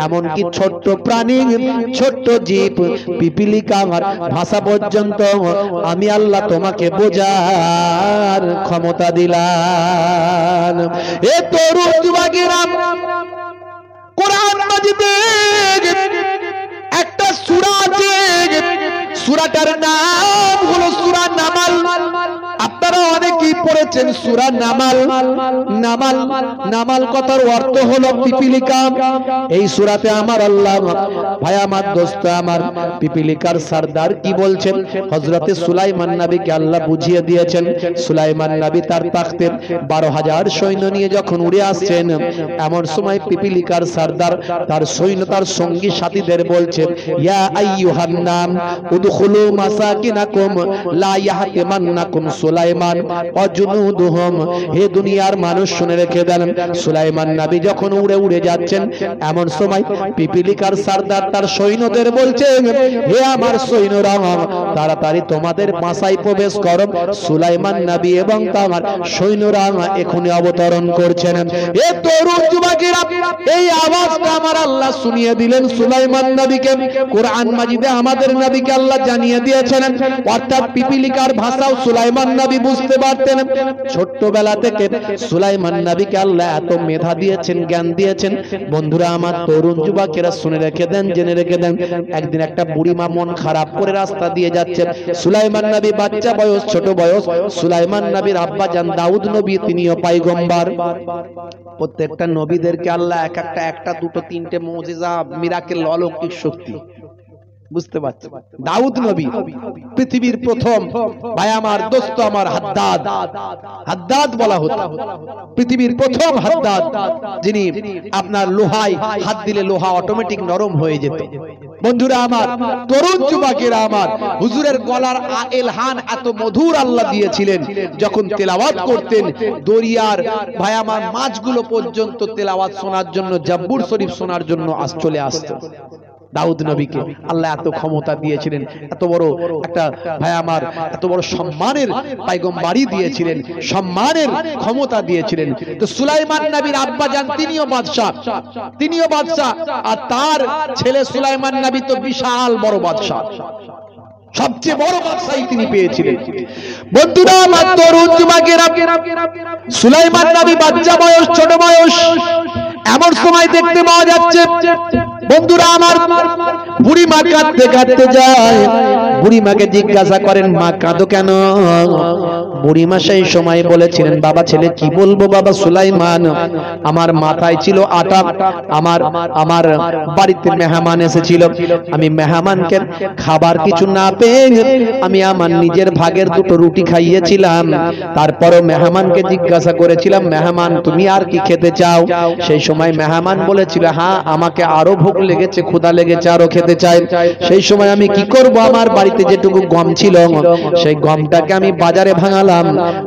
এমনকি ছোট্ট প্রাণী, ছোট্ট জীব, পিপিলিকার ভাষা পর্যন্ত আমি আল্লাহ তোমাকে বোঝার ক্ষমতা দিলাম। এ তরুণ যুবকেরা, কোরআন মাজিদে একটা সূরা আছে, সূরাটার নাম হলো সূরা নামাল। আপনারা অনেকেই পড়েছেন সূরা নামাল। নামাল, নামাল কথার অর্থ হলো পিপিলিকা। এই সূরাতে আমার আল্লাহ, ভাই আমার, দোস্ত আমার, পিপিলিকার সরদার কি বলছেন, হযরতে সুলাইমান নবীকে আল্লাহ বুঝিয়ে দিয়েছেন। সুলাইমান নবী তার তাখতে 12,000 সৈন্য নিয়ে যখন উড়ে আসছেন, এমন সময় পিপিলিকার সরদার তার সৈন্য, তার সঙ্গী সাথীদের বলছে, ইয়া আইয়ুহান নাম উদখুলু মাসাকিনাকুম লা ইয়াহতিমান্নাকুম সুলাইমান ওয়া জুনুদুহুম। হে দুনিয়ার মানুষ, শুনে রেখে দেন, সুলাইমান নবী যখন উড়ে উড়ে যাচ্ছেন, এমন সময় পিপিলিকার সরদার তার সৈন্যদের বলছেন, হে আমার সৈন্যরা, তাড়াতাড়ি তোমাদের পাশায় প্রবেশ করো, সুলাইমান নবী এবং তার সৈন্যরা এখনই অবতরণ করছেন। এ তরুণ যুবকেরা, এই আওয়াজটা আমার আল্লাহ শুনিয়ে দিলেন সুলাইমান নবীকে। কোরআন মাজিদে আমাদের নবীকে আল্লাহ জানিয়ে দিয়েছেন, অর্থাৎ পিপিলিকার ভাষাও সুলাইমান নবী বুঝতে পারতেন। ছোট্টবেলা থেকে সুলাইমান নবীকে আল্লাহ এত মেধা দিয়েছেন, জ্ঞান দিয়েছেন। বন্ধুরা আমার, তরুণ যুবকেরা শুনে রেখে দেন, জেনে রেখে দেন, একদিন একটা বুড়িমা মন খারাপ করে রাস্তা দিয়ে যাচ্ছে। সুলাইমান নবী বাচ্চা বয়স, ছোট বয়স। সুলাইমান নবীর আব্বা জান দাউদ নবী, তিনিও পয়গম্বর। প্রত্যেকটা নবীদেরকে আল্লাহ একটা দুটো তিনটে মুজিজা, মিরাকেল, অলৌকিক শক্তি, বুঝতে পারছেন। দাউদ নবী পৃথিবীর প্রথম, ভাই আমার, দোস্ত আমার, হাদ্দাদ, হাদ্দাদ বলা হতো, পৃথিবীর প্রথম হাদ্দাদ, যিনি আপনার লোহায় হাত দিলে লোহা অটোমেটিক নরম হয়ে যেত। বন্ধুরা আমার, তরুণ যুবকেরা আমার, হুজুরের গলার এলহান এত মধুর আল্লাহ দিয়েছিলেন, যখন তেলাওয়াত করতেন দরিয়ার, ভাই আমার, মাছগুলো পর্যন্ত তেলাওয়াত শোনার জন্য, জাব্বুর শরীফ শোনার জন্য চলে আসতো। দাউদ নবীকে আল্লাহ এত ক্ষমতা দিয়েছিলেন, এত বড় একটা, ভাই আমার, এত বড় সম্মানের পয়গম্বরী দিয়েছিলেন, সম্মানের ক্ষমতা দিয়েছিলেন। তো সুলাইমান নবীর আব্বা জান, তিনিও বাদশা, তিনিও বাদশা, আর তার ছেলে সুলাইমান নবী তো বিশাল বড় বাদশা, সবচেয়ে বড় বাদশাহী তিনি পেয়েছিলেন। বন্ধুরা আমার, তরুণ যুবকেরা, সুলাইমান নবী বাচ্চা বয়স, ছোট বয়স, এমন সময় দেখতে পাওয়া যাচ্ছে বন্ধুরা আমার, বুড়ি মা কাঁদতে কাঁদতে যায়। বুড়ি মাকে জিজ্ঞাসা করেন, মা কাঁদো কেন? বুড়ি মা সেই সময় বলেছিলেন, বাবা ছেলে কি বলবো বাবা সুলাইমান, আমার মাথায় ছিল আটা, আমার বাড়িতে মেহমান এসেছিল, আমি মেহমানকে খাবার কিছু না পেয়ে আমি আমার নিজের ভাগের দুটো রুটি খাইয়েছিলাম। তারপরও মেহমানকে জিজ্ঞাসা করেছিলাম, মেহমান তুমি আর কি খেতে চাও? সেই সময় মেহমান বলেছিল, হ্যাঁ আমাকে আরো ভোগ লেগেছে, ক্ষুধা লেগেছে, আরো খেতে চাই। সেই সময় আমি কি করব, আমার বাড়িতে যেটুকু গম ছিল সেই গমটাকে আমি বাজারে ভাঙালাম,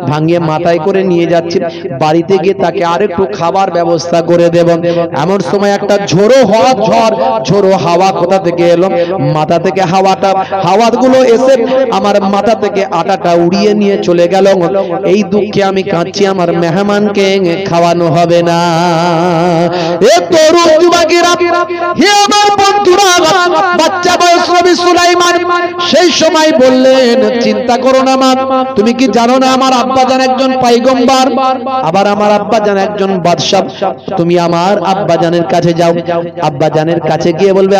ভাঙিয়ে মাথায় করে নিয়ে যাচ্ছি, বাড়িতে গিয়ে তাকে আরেকটু খাবার ব্যবস্থা করে দেব। এমন সময় একটা ঝোড়ো হাওয়া কোথা থেকে এলো, মাথা থেকে হাওয়াগুলো এসে আমার মাথা থেকে আটাটা উড়িয়ে নিয়ে চলে গেল। এই দুঃখে আমি কাঁদছি, আমার মেহমানকে খাওয়ানো হবে না। এ তরুণ যুবকেরা, হে আমার বন্ধুরা, বাচ্চা বয়স নবী সুলাইমান সেই সময় বললেন, চিন্তা করো না মা, তুমি কি জানো না আমার আব্বাজান একজন পয়গম্বর, আবার আমার আব্বাজান একজন বাদশা। তুমি আমার আব্বাজানের কাছে যাও, আব্বাজানের কাছে গিয়ে বলবে,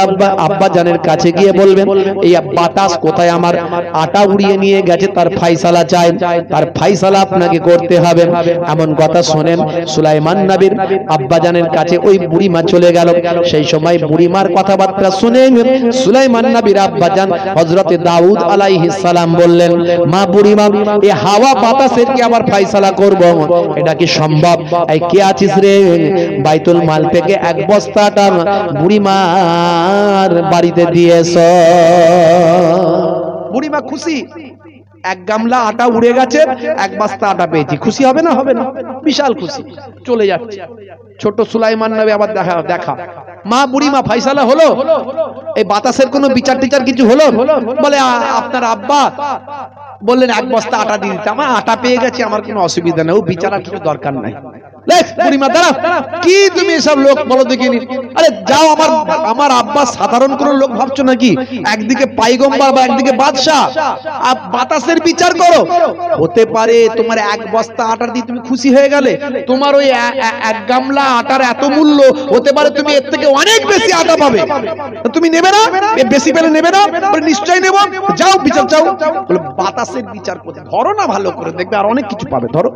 আব্বাজানের কাছে গিয়ে বলবে এই বাতাস কোথায় আমার আটা উড়িয়ে নিয়ে গেছে তার ফায়সালা চাই, তার ফায়সালা আপনাকে করতে হবে। এমন কথা শোনেন সুলাইমান নবীর আব্বাজানের কাছে ওই বুড়িমা চলে গেল। সেই সময় বুড়িমার কথাবার্তা শুনে সুলাইমান নবীর আব্বাজান হযরতে দাউদ আলাইহিস সালাম বললেন, মা বুড়িমা, এই হাওয়া বাতাসের কি আবার ফায়সালা করব? এটা কি সম্ভব? এই কে আছিস রে? বাইতুল মাল থেকে এক বস্তা আটা বুড়িমার বাড়িতে দিয়েছ। বুড়িমা খুশি, এক গামলা আটা উড়ে গেছে, এক বস্তা আটা পেয়েছি, খুশি হবে না? হবে না, বিশাল খুশি। চলে যাচ্ছে ছোট সুলাইমান নবী, আবার দেখা মা বুড়িমা ফায়সালা হলো? এই বাতাসের কোনো বিচার টিচার কিছু হলো? বলে আপনার আব্বা বললেন এক বস্তা আটা দিয়ে দিতে, আমার আটা পেয়ে গেছে, আমার কোনো অসুবিধা নেই, ও বিচার কিছু দরকার নাই। বুড়িমা দাঁড়া, কি তুমি এসব লোক বলো দেখিনি? আরে যাও, আমার আব্বা সাধারণ কোন লোক ভাবছো নাকি? একদিকে পয়গম্বর বা একদিকে বাদশাহ, বাতাসের বিচার করো। হতে পারে তোমার এক বস্তা আটা দিয়ে তুমি খুশি হয়ে গেলে, তোমার ওই এক গামলা আটার এত মূল্য, হতে পারে তুমি এর থেকে অনেক বেশি আটা পাবে, তুমি নেবে না? বেশি পেলে নেবে না? নিশ্চয় নেব, যাও বিচার চাও। বাতাসের বিচার করতে ধরো না, ভালো করে দেখবে আর অনেক কিছু পাবে, ধরো।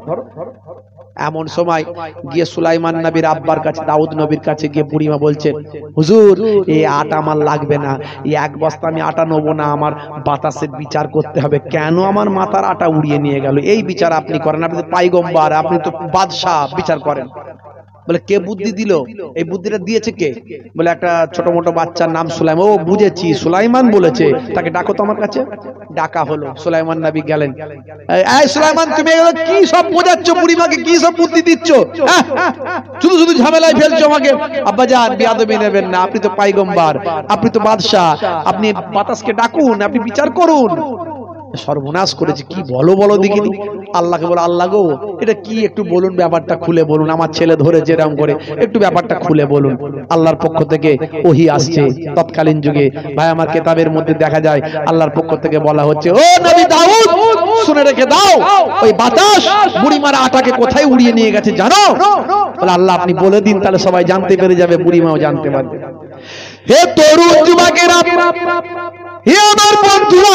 এমন সময় গিয়ে সুলাইমান নবীর আব্বার কাছে, দাউদ নবীর কাছে গিয়ে বুড়িমা বলছে, হুজুর এই আটা আমার লাগবে না, এই এক বস্তা আমি আটা নেবো না, আমার বাতাসের বিচার করতে হবে, কেন আমার মাথার আটা উড়িয়ে নিয়ে গেল, এই বিচার আপনি করেন, আপনি তো পয়গম্বর, আপনি তো বাদশাহ, বিচার করেন। বলে কে বুদ্ধি দিল? এই বুদ্ধিটা দিয়েছে কে? বলে একটা ছোট মোটো বাচ্চার নাম সুলাইমান। ও বুঝেছি, সুলাইমান বলেছে, তাকে ডাকো তো আমার কাছে। ডাকা হলো, সুলাইমান নবী গেলেন। এই সুলাইমান, তুমি এগুলো কি সব বোঝাচ্ছ বুড়িমাকে, কি সব বুদ্ধি দিচ্ছ? শুধু শুধু ঝামেলায় ফেলছো আমাকে। আব্বাজান বিয়াদবি নেবেন না, আপনি তো পয়গম্বর, আপনি তো বাদশাহ, আপনি বাতাসকে ডাকুন, আপনি বিচার করুন। সর্বনাশ করেছে, কি বলো দেখিনি। আল্লাহকে বলে, আল্লাহ গো এটা কি, একটু বলুন, ব্যাপারটা খুলে বলুন, আমার ছেলে ধরে যেরকম করে, একটু ব্যাপারটা খুলে বলুন। আল্লাহর পক্ষ থেকে ওহী আসছে তৎকালীন যুগে। ভাই আমার কিতাবের মধ্যে দেখা যায় আল্লাহর পক্ষ থেকে বলা হচ্ছে, ও নবী দাউদ শুনে রেখে দাও, ওই বাতাস বুড়িমার আটাকে কোথায় উড়িয়ে নিয়ে গেছে জানো? বলে আল্লাহ আপনি বলে দিন, তাহলে সবাই জানতে পেরে যাবে, বুড়িমাও জানতে পারবে। হে তরুণ যুবকেরা, হে আমার বন্ধুরা,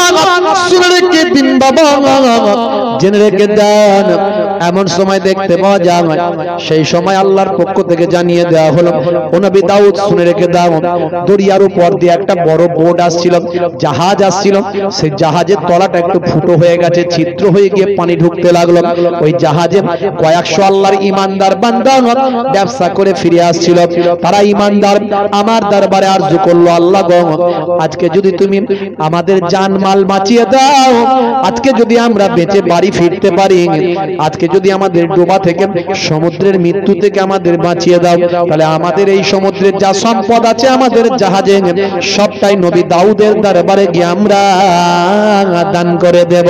শুনে রেখে দিন বাবা, জেনে রেখে দেন। এমন সময় দেখতে পাওয়া যায়, সেই সময় আল্লাহর পক্ষ থেকে জানিয়ে দেওয়া হলো, ও নবী দাউদ শুনে রেখে দাও, দরিয়ার উপর দিয়ে একটা বড় বোট আসছিল, জাহাজ আসছিল, সেই জাহাজের তলাটা একটু ফুটো হয়ে গেছে, ছিদ্র হয়ে গিয়ে পানি ঢুকতে লাগলো। ওই জাহাজে কয়েকশো আল্লাহর ইমানদার বান্দা ব্যবসা করে ফিরে আসছিল। তারা ইমানদার আমার দরবারে আরজু করলো, আল্লাহ গো আজকে যদি তুমি আমাদের জান মাল বাঁচিয়ে দাও, আজকে যদি আমরা বেঁচে বাড়ি ফিরতে পারি, আজকে যদি আমাদের ডোবা থেকে, সমুদ্রের মৃত্যু থেকে আমাদের বাঁচিয়ে দাও, তাহলে আমাদের এই সমুদ্রের যা সম্পদ আছে আমাদের জাহাজে, সবটাই নবী দাউদের দরবারে গিয়ে আমরা দান করে দেব।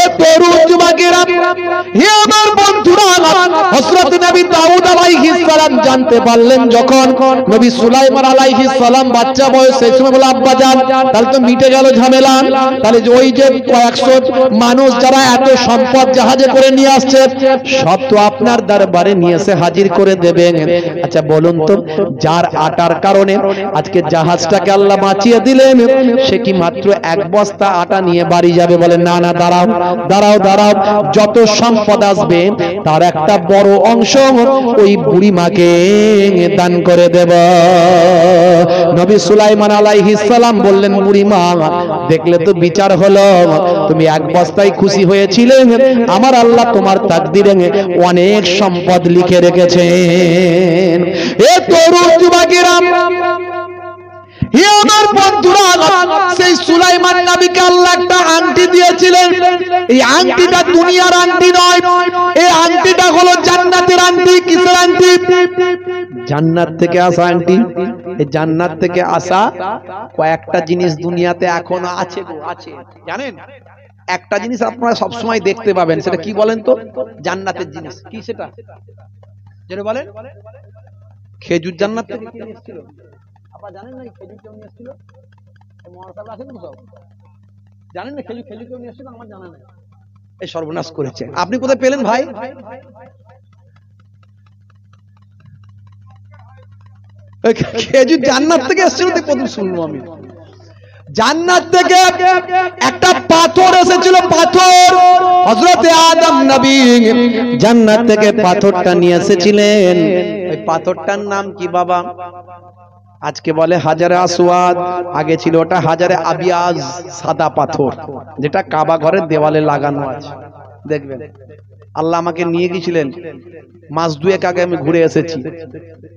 এ তরুণ যুবকেরা, হে আমার বন্ধুরা, হযরত নবী দাউদ আলাইহিস সালাম জানতে পারলেন যখন নবী সুলাইমান আলাইহিস সালাম বাচ্চা বয়স, সেই সময় বলে আব্বা জান, তাহলে তো মিটে গেল ঝামেলা। তাহলে যে ওই যে কয়েকশো মানুষ যারা এত সম্পদ জাহাজে করে নিয়ে আসছে, সব তো আপনার দরবারে নিয়ে এসে হাজির করে দেবেন। আচ্ছা বলুন তো, যার আটার কারণে আজকে জাহাজটাকে আল্লাহ বাঁচিয়ে দিলেন, সে কি মাত্র এক বস্তা আটা নিয়ে বাড়ি যাবে? বলে না না, দাঁড়াও দাঁড়াও দাঁড়াও, যত সম্পদ আসবে তার একটা বড় অংশ ওই বুড়ি মাকে দান করে দেব। নবী সুলাইমান আলাইহিস সালাম বললেন, বুড়ি মা দেখলে তো বিচার হলো, তুমি এক বস্তায় খুশি হয়েছিলেন, আমার আল্লাহ তোমার তাকদিরে অনেক সম্পদ লিখে রেখেছেন। এ তরুণ যুবকেরা, হে আমার বন্ধুরা, সেই সুলাইমান নবীকে আল্লাহ একটা আংটি দিয়েছিলেন। এই আংটিটা দুনিয়ার আংটি নয়, এই আংটিটা হলো জান্নাতের আংটি। কিসের আংটি? জান্নাত থেকে আসা আংটি। এই জান্নাত থেকে আসা কয়েকটা জিনিস দুনিয়াতে এখনো আছে, আছে জানেন? একটা জিনিস আপনারা সব সময় দেখতে পাবেন, সেটা কি বলেন তো? জান্নাতের জিনিস। কি সেটা? যেটা বলেন, খেজুর জান্নাত থেকে কি এসেছিল? আপনারা জানেন না খেজুর কেউ নিয়ে এসেছিল? মহাসাব আছেন তো সব জানেন না খেজুর কেউ নিয়ে এসেছিল? আমার জানা নাই। এই সর্বনাশ করেছে। আপনি কোথায় পেলেন ভাই? খেজুর জান্নাত থেকে এসেছিল, প্রথম শুনবো আমি। জান্নাত থেকে একটা পাথর এসেছিল, পাথর। হযরতে আদম নবী জান্নাত থেকে পাথরটা নিয়ে এসেছিলেন। এই পাথরটার নাম কি বাবা? আজকে বলে হাজারে আসওয়াদ, আগে ছিল ওটা হাজারে আবিয়াজ, সাদা পাথর, যেটা কাবা ঘরের দেওয়ালে লাগানো আছে। দেখবেন আল্লাহ আমাকে নিয়ে গিয়েছিলেন, মাস দুয়েক আগে আমি ঘুরে এসেছি।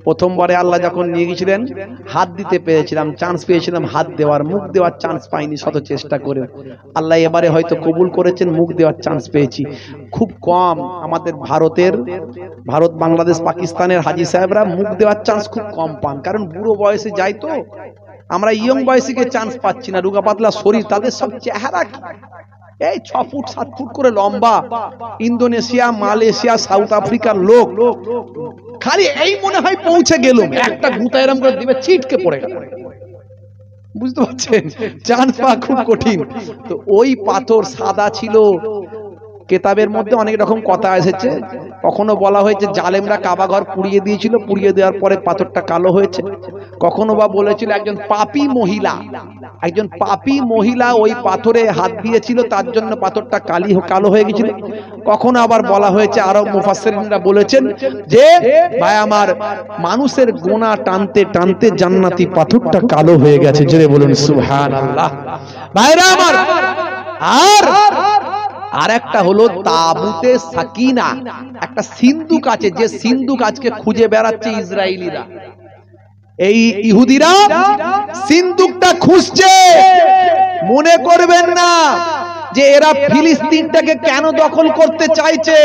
প্রথমবারে আল্লাহ যখন নিয়ে গিয়েছিলেন, হাত দিতে পেরেছিলাম, চান্স পেয়েছিলাম হাত দেওয়ার, মুখ দেওয়ার চান্স পাইনি শত চেষ্টা করে। আল্লাহ এবারে হয়তো কবুল করেছেন, মুখ দেওয়ার চান্স পেয়েছি। খুব কম আমাদের ভারত বাংলাদেশ পাকিস্তানের হাজি সাহেবরা মুখ দেওয়ার চান্স খুব কম পান, কারণ বুড়ো বয়সে যায় তো। আমরা ইয়ং বয়সীকে চান্স পাচ্ছি না, রুগা পাতলা শরীর, তাদের সব চেহারা এই 6 ফুট 7 ফুট করে লম্বা, ইন্দোনেশিয়া, মালয়েশিয়া, সাউথ আফ্রিকার লোক, খালি এই মনে হয় পৌঁছে গেল, একটা গুঁতা এরম করে দিবে, ছিটকে পড়ে গেল। বুঝতে পারছেন? চান্স পাওয়া খুব কঠিন। তো ওই পাথর সাদা ছিল। কেতাবের মধ্যে অনেক রকম কথা এসেছে। কখনো বলা হয়েছে জালেমরা কাবা ঘর পুড়িয়ে দিয়েছিল, পুড়িয়ে দেওয়ার পরে পাথরটা কালো হয়েছে। কখনো বা বলেছিল একজন পাপী মহিলা ওই পাথরে হাত দিয়েছিল, তার জন্য পাথরটা কালো হয়ে গেছিল। কখনো আবার বলা হয়েছে, আরব মুফাসসিরিনরা বলেছেন যে ভাই আমার, মানুষের গোনা টানতে টানতে জান্নাতি পাথরটা কালো হয়ে গেছে। জোরে বলুন সুবহানাল্লাহ। ভাইরা আমার, আর একটা হলো তাবুতে সাকিনা, একটা সিন্ধুক আছে, যে সিন্ধুক আজকে খুঁজে বেড়াচ্ছে ইসরায়েলিরা। এই ইহুদিরা সিন্ধুকটা খুঁজছে। মনে করবেন না যে এরা ফিলিস্তিনটাকে কেন দখল করতে চাইছে।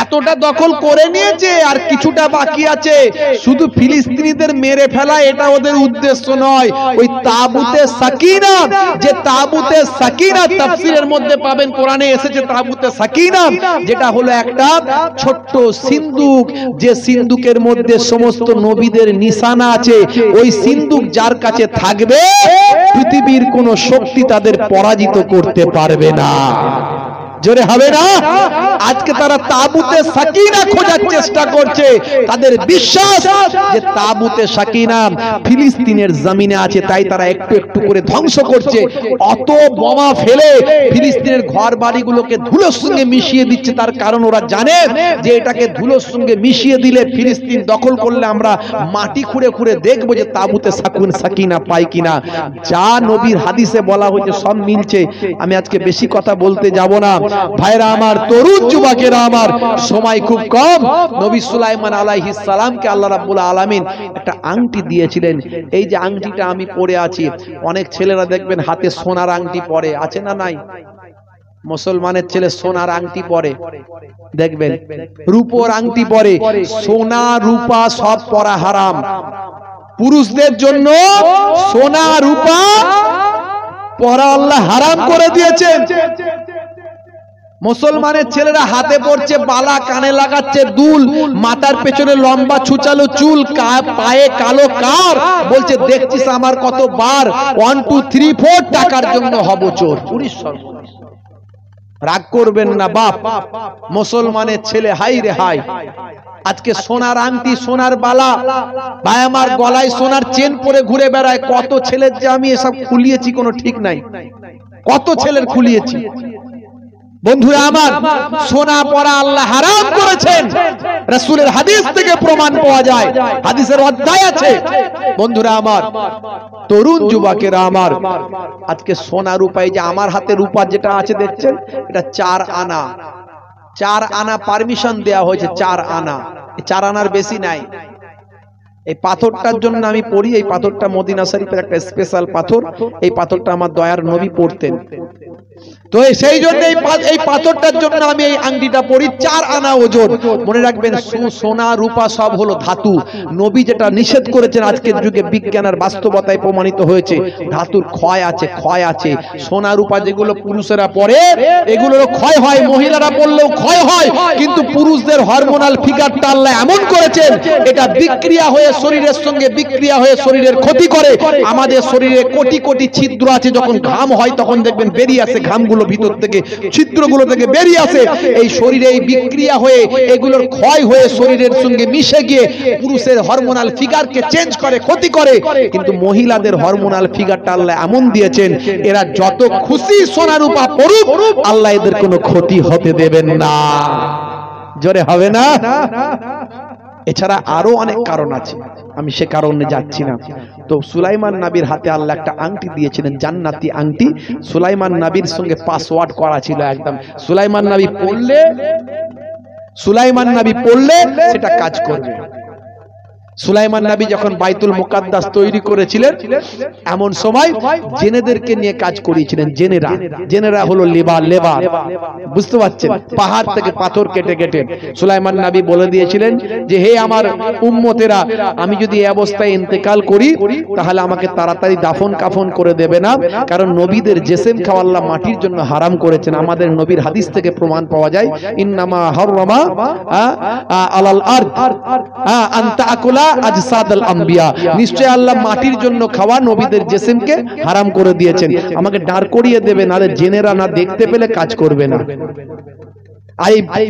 এতটা দখল করে নিয়েছে, আর কিছুটা বাকি আছে। শুধু ফিলিস্তিনিদের মেরে ফেলা এটা ওদের উদ্দেশ্য নয়। ওই তাবুতে সাকিনা, যে তাবুতে সাকিনা তাফসীরের মধ্যে পাবেন, কোরআনে এসেছে তাবুতে সাকিনা, যেটা হলো একটা ছোট্ট সিন্ধুক, যে সিন্ধুকের মধ্যে সমস্ত নবীদের নিশানা আছে। ওই সিন্ধুক যার কাছে থাকবে, পৃথিবীর কোন শক্তি তাদের পরাজিত করতে পারবে না। জোরে হবে না? আজকে তারা তাবুতে সাকিনা খোঁজার চেষ্টা করছে। তাদের বিশ্বাস যে তাবুতে সাকিনা ফিলিস্তিনের জমিনে আছে, তাই তারা একটু একটু করে ধ্বংস করছে। অত বোমা ফেলে ফিলিস্তিনের ঘর বাড়িগুলোকে ধুলোর সঙ্গে মিশিয়ে দিচ্ছে। তার কারণ ওরা জানে যে এটাকে ধুলোর সঙ্গে মিশিয়ে দিলে, ফিলিস্তিন দখল করলে আমরা মাটি খুঁড়ে খুঁড়ে দেখবো যে তাবুতে সাকিনা পাই কিনা। যা নবীর হাদিসে বলা হয়েছে সব মিলছে। আমি আজকে বেশি কথা বলতে যাব না। ভাইরা আমার, তরুণ যুবকেরা আমার, সময় খুব কম। নবী সুলাইমান আলাইহিস সালামকে আল্লাহ রাব্বুল আলামিন একটা আংটি দিয়েছিলেন। এই যে আংটিটা আমি পরে আছি, অনেক ছেলেরা দেখবেন হাতে সোনার আংটি পরে, আছে না নাই? মুসলমানের ছেলে সোনার আংটি পরে, দেখবেন রূপোর আংটি পরে। সোনা রূপা সব পরা হারাম। পুরুষদের জন্য সোনা রূপা পরা আল্লাহ হারাম করে দিয়েছেন। মুসলমানের ছেলেরা হাতে পড়ছে বালা, কানে লাগাচ্ছে দুল, মাথার পেছনে লম্বা ছুচালো চুল, পায়ে কালো কার, বলছে দেখছিস আমার কত বার, 1 2 3 4 টাকার জন্য হব চোর। রাগ করবেন না বাপ, মুসলমানের ছেলে, হাই রে হাই। আজকে সোনার আংটি, সোনার বালা, ভাই আমার গলায় সোনার চেন পরে ঘুরে বেড়ায়। কত ছেলের যে আমি এসব খুলিয়েছি কোনো ঠিক নাই, কত ছেলের খুলিয়েছি। বন্ধুরা আমার, সোনা পরা আল্লাহ হারাম করেছেন, রাসূলের হাদিস থেকে প্রমাণ পাওয়া যায়, হাদিসের অধ্যায় আছে। বন্ধুরা আমার, তরুণ যুবকেরা আমার, আজকে সোনা রূপায় যে আমার হাতে রূপা যেটা আছে দেখছেন, এটা 4 আনা। 4 আনা পারমিশন দেয়া হয়েছে, 4 আনা, 4 আনার বেশি নাই। এই পাথরটার জন্য আমি পড়ি, এই পাথরটা মদিনা শরীফের একটা স্পেশাল পাথর, এই পাথরটা আমার দয়ার নবী পড়তেন। তো সেই জন্য এই পাথরটার জন্য আমি এই আংটিটা পরি, 4 আনা ওজন। মনে রাখবেন, সোনা রূপা সব হলো ধাতু। নবী যেটা নিষেধ করেছেন, আজকের যুগে বিজ্ঞানের বাস্তবতায় প্রমাণিত হয়েছে, ধাতুর ক্ষয় আছে, ক্ষয় আছে। সোনা রূপা যেগুলো পুরুষেরা পরে, এগুলোরও ক্ষয় হয়, মহিলারা পরলেও ক্ষয় হয়, কিন্তু পুরুষদের হরমোনাল ফিগারটা আল্লাহ এমন করেছেন, এটা বিক্রিয়া হয়ে শরীরের সঙ্গে বিক্রিয়া হয়ে শরীরের ক্ষতি করে। আমাদের শরীরে কোটি কোটি ছিদ্র আছে, যখন ঘাম হয় তখন দেখবেন বেরিয়ে আসে, ঘামগুলো ভিতর থেকে, ছিদ্রগুলো থেকে বেরিয়ে আসে। এই শরীরে এই বিক্রিয়া হয়ে, এগুলোর ক্ষয় হয়ে শরীরের সঙ্গে মিশে গিয়ে পুরুষের হরমোনাল ফিগারকে চেঞ্জ করে, ক্ষতি করে। কিন্তু মহিলাদের হরমোনাল ফিগারটা আল্লাহ এমন দিয়েছেন, এরা যত খুশি সোনা রূপা পড়ুক, আল্লাহ এদের কোনো ক্ষতি হতে দেবেন না। জোরে হবে না? এছাড়া আরো অনেক কারণ আছে, আমি সে কারণে যাচ্ছি না। তো সুলাইমান নবীর হাতে আল্লাহ একটা আংটি দিয়েছিলেন, জান্নাতি আংটি। সুলাইমান নবীর সঙ্গে পাসওয়ার্ড করা ছিল একদম। সুলাইমান নবী পড়লে সেটা কাজ করবে। সুলাইমান নবী যখন বাইতুল মুকাদ্দাস তৈরি করেছিলেন, এমন সময় জেনেদেরকে নিয়ে কাজ করিয়েছিলেন। জেনেরা হলো লেবার, বুঝতে পারছেন? পাহাড় থেকে পাথর কেটে কেটে সুলাইমান নবী বলে দিয়েছিলেন যে, হে আমার উম্মতেরা, আমি যদি এই অবস্থায় ইন্তেকাল করি, তাহলে আমাকে তাড়াতাড়ি দাফন কাফন করে দেবে না, কারণ নবীদের জিসম খাওয়া আল্লাহ মাটির জন্য হারাম করেছেন। আমাদের নবীর হাদিস থেকে প্রমাণ পাওয়া যায়, ইন্নামা হাররামা আলাল আরদ আন তাকুলা আজসাদাল আম্বিয়া, নিশ্চয় আল্লাহ মাটির জন্য খাওয়া নবীদের জিসমকে হারাম করে দিয়েছেন। আমাকে দাঁড় করিয়ে দেবে, নালে জেনেরা না দেখতে পেলে কাজ করবে না।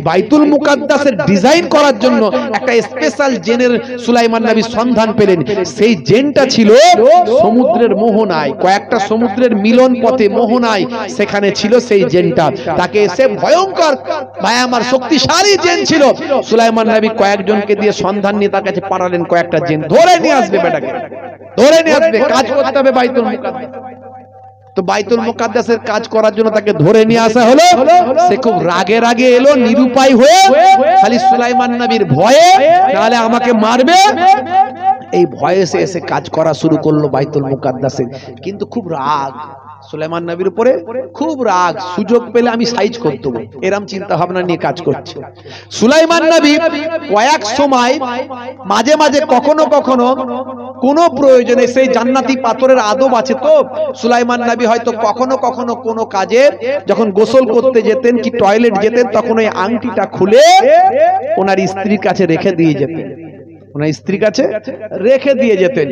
বাইতুল মুকাদ্দাসের ডিজাইন করার জন্য একটা স্পেশাল জেনের সুলাইমান নবী সন্ধান পেলেন। সেই জেনটা ছিল সমুদ্রের মোহনায়, কয়েকটা সমুদ্রের মিলন পথে মোহনায়, সেখানে ছিল সেই জেনটা। তাকে এসে ভয়ঙ্কর, ভাই আমার শক্তিশালী জেন ছিল। সুলাইমান নবী কয়েকজনকে দিয়ে সন্ধান নিয়ে তার কাছে পাঠালেন, কয়েকটা জেন ধরে নিয়ে আসবে, বেটাকে ধরে নিয়ে আসবে, কাজ করতে হবে বাইতুল মুকাদ্দাস। তো বাইতুল মুকাদ্দাসের কাজ করার জন্য তাকে ধরে নিয়ে আসা হলো। সে খুব রাগে এলো, নিরুপায় হয়ে, খালি সুলাইমান নবীর ভয়ে, নাহলে আমাকে মারবে, এই ভয়ে সে এসে কাজ করা শুরু করলো বাইতুল মুকাদ্দাসে। কিন্তু খুব রাগ সুলাইমান নবীর উপরে, খুব রাগ। সুযোগ পেলে আমি সাইজ করতে হবে, এরম চিন্তা ভাবনা নিয়ে কাজ করছে সুলাইমান নবী। কয়েক সময় মাঝে মাঝে কখনো কখনো কোনো প্রয়োজনে, সেই জান্নাতি পাথরের আদব আছে তো, সুলাইমান নবী হয়তো কখনো কখনো কোনো কাজের, যখন গোসল করতে যেতেন কি টয়লেট যেতেন, তখন ওই আংটিটা খুলে ওনার স্ত্রীর কাছে রেখে দিয়ে যেতেন, ওনার স্ত্রীর কাছে রেখে দিয়ে যেতেন।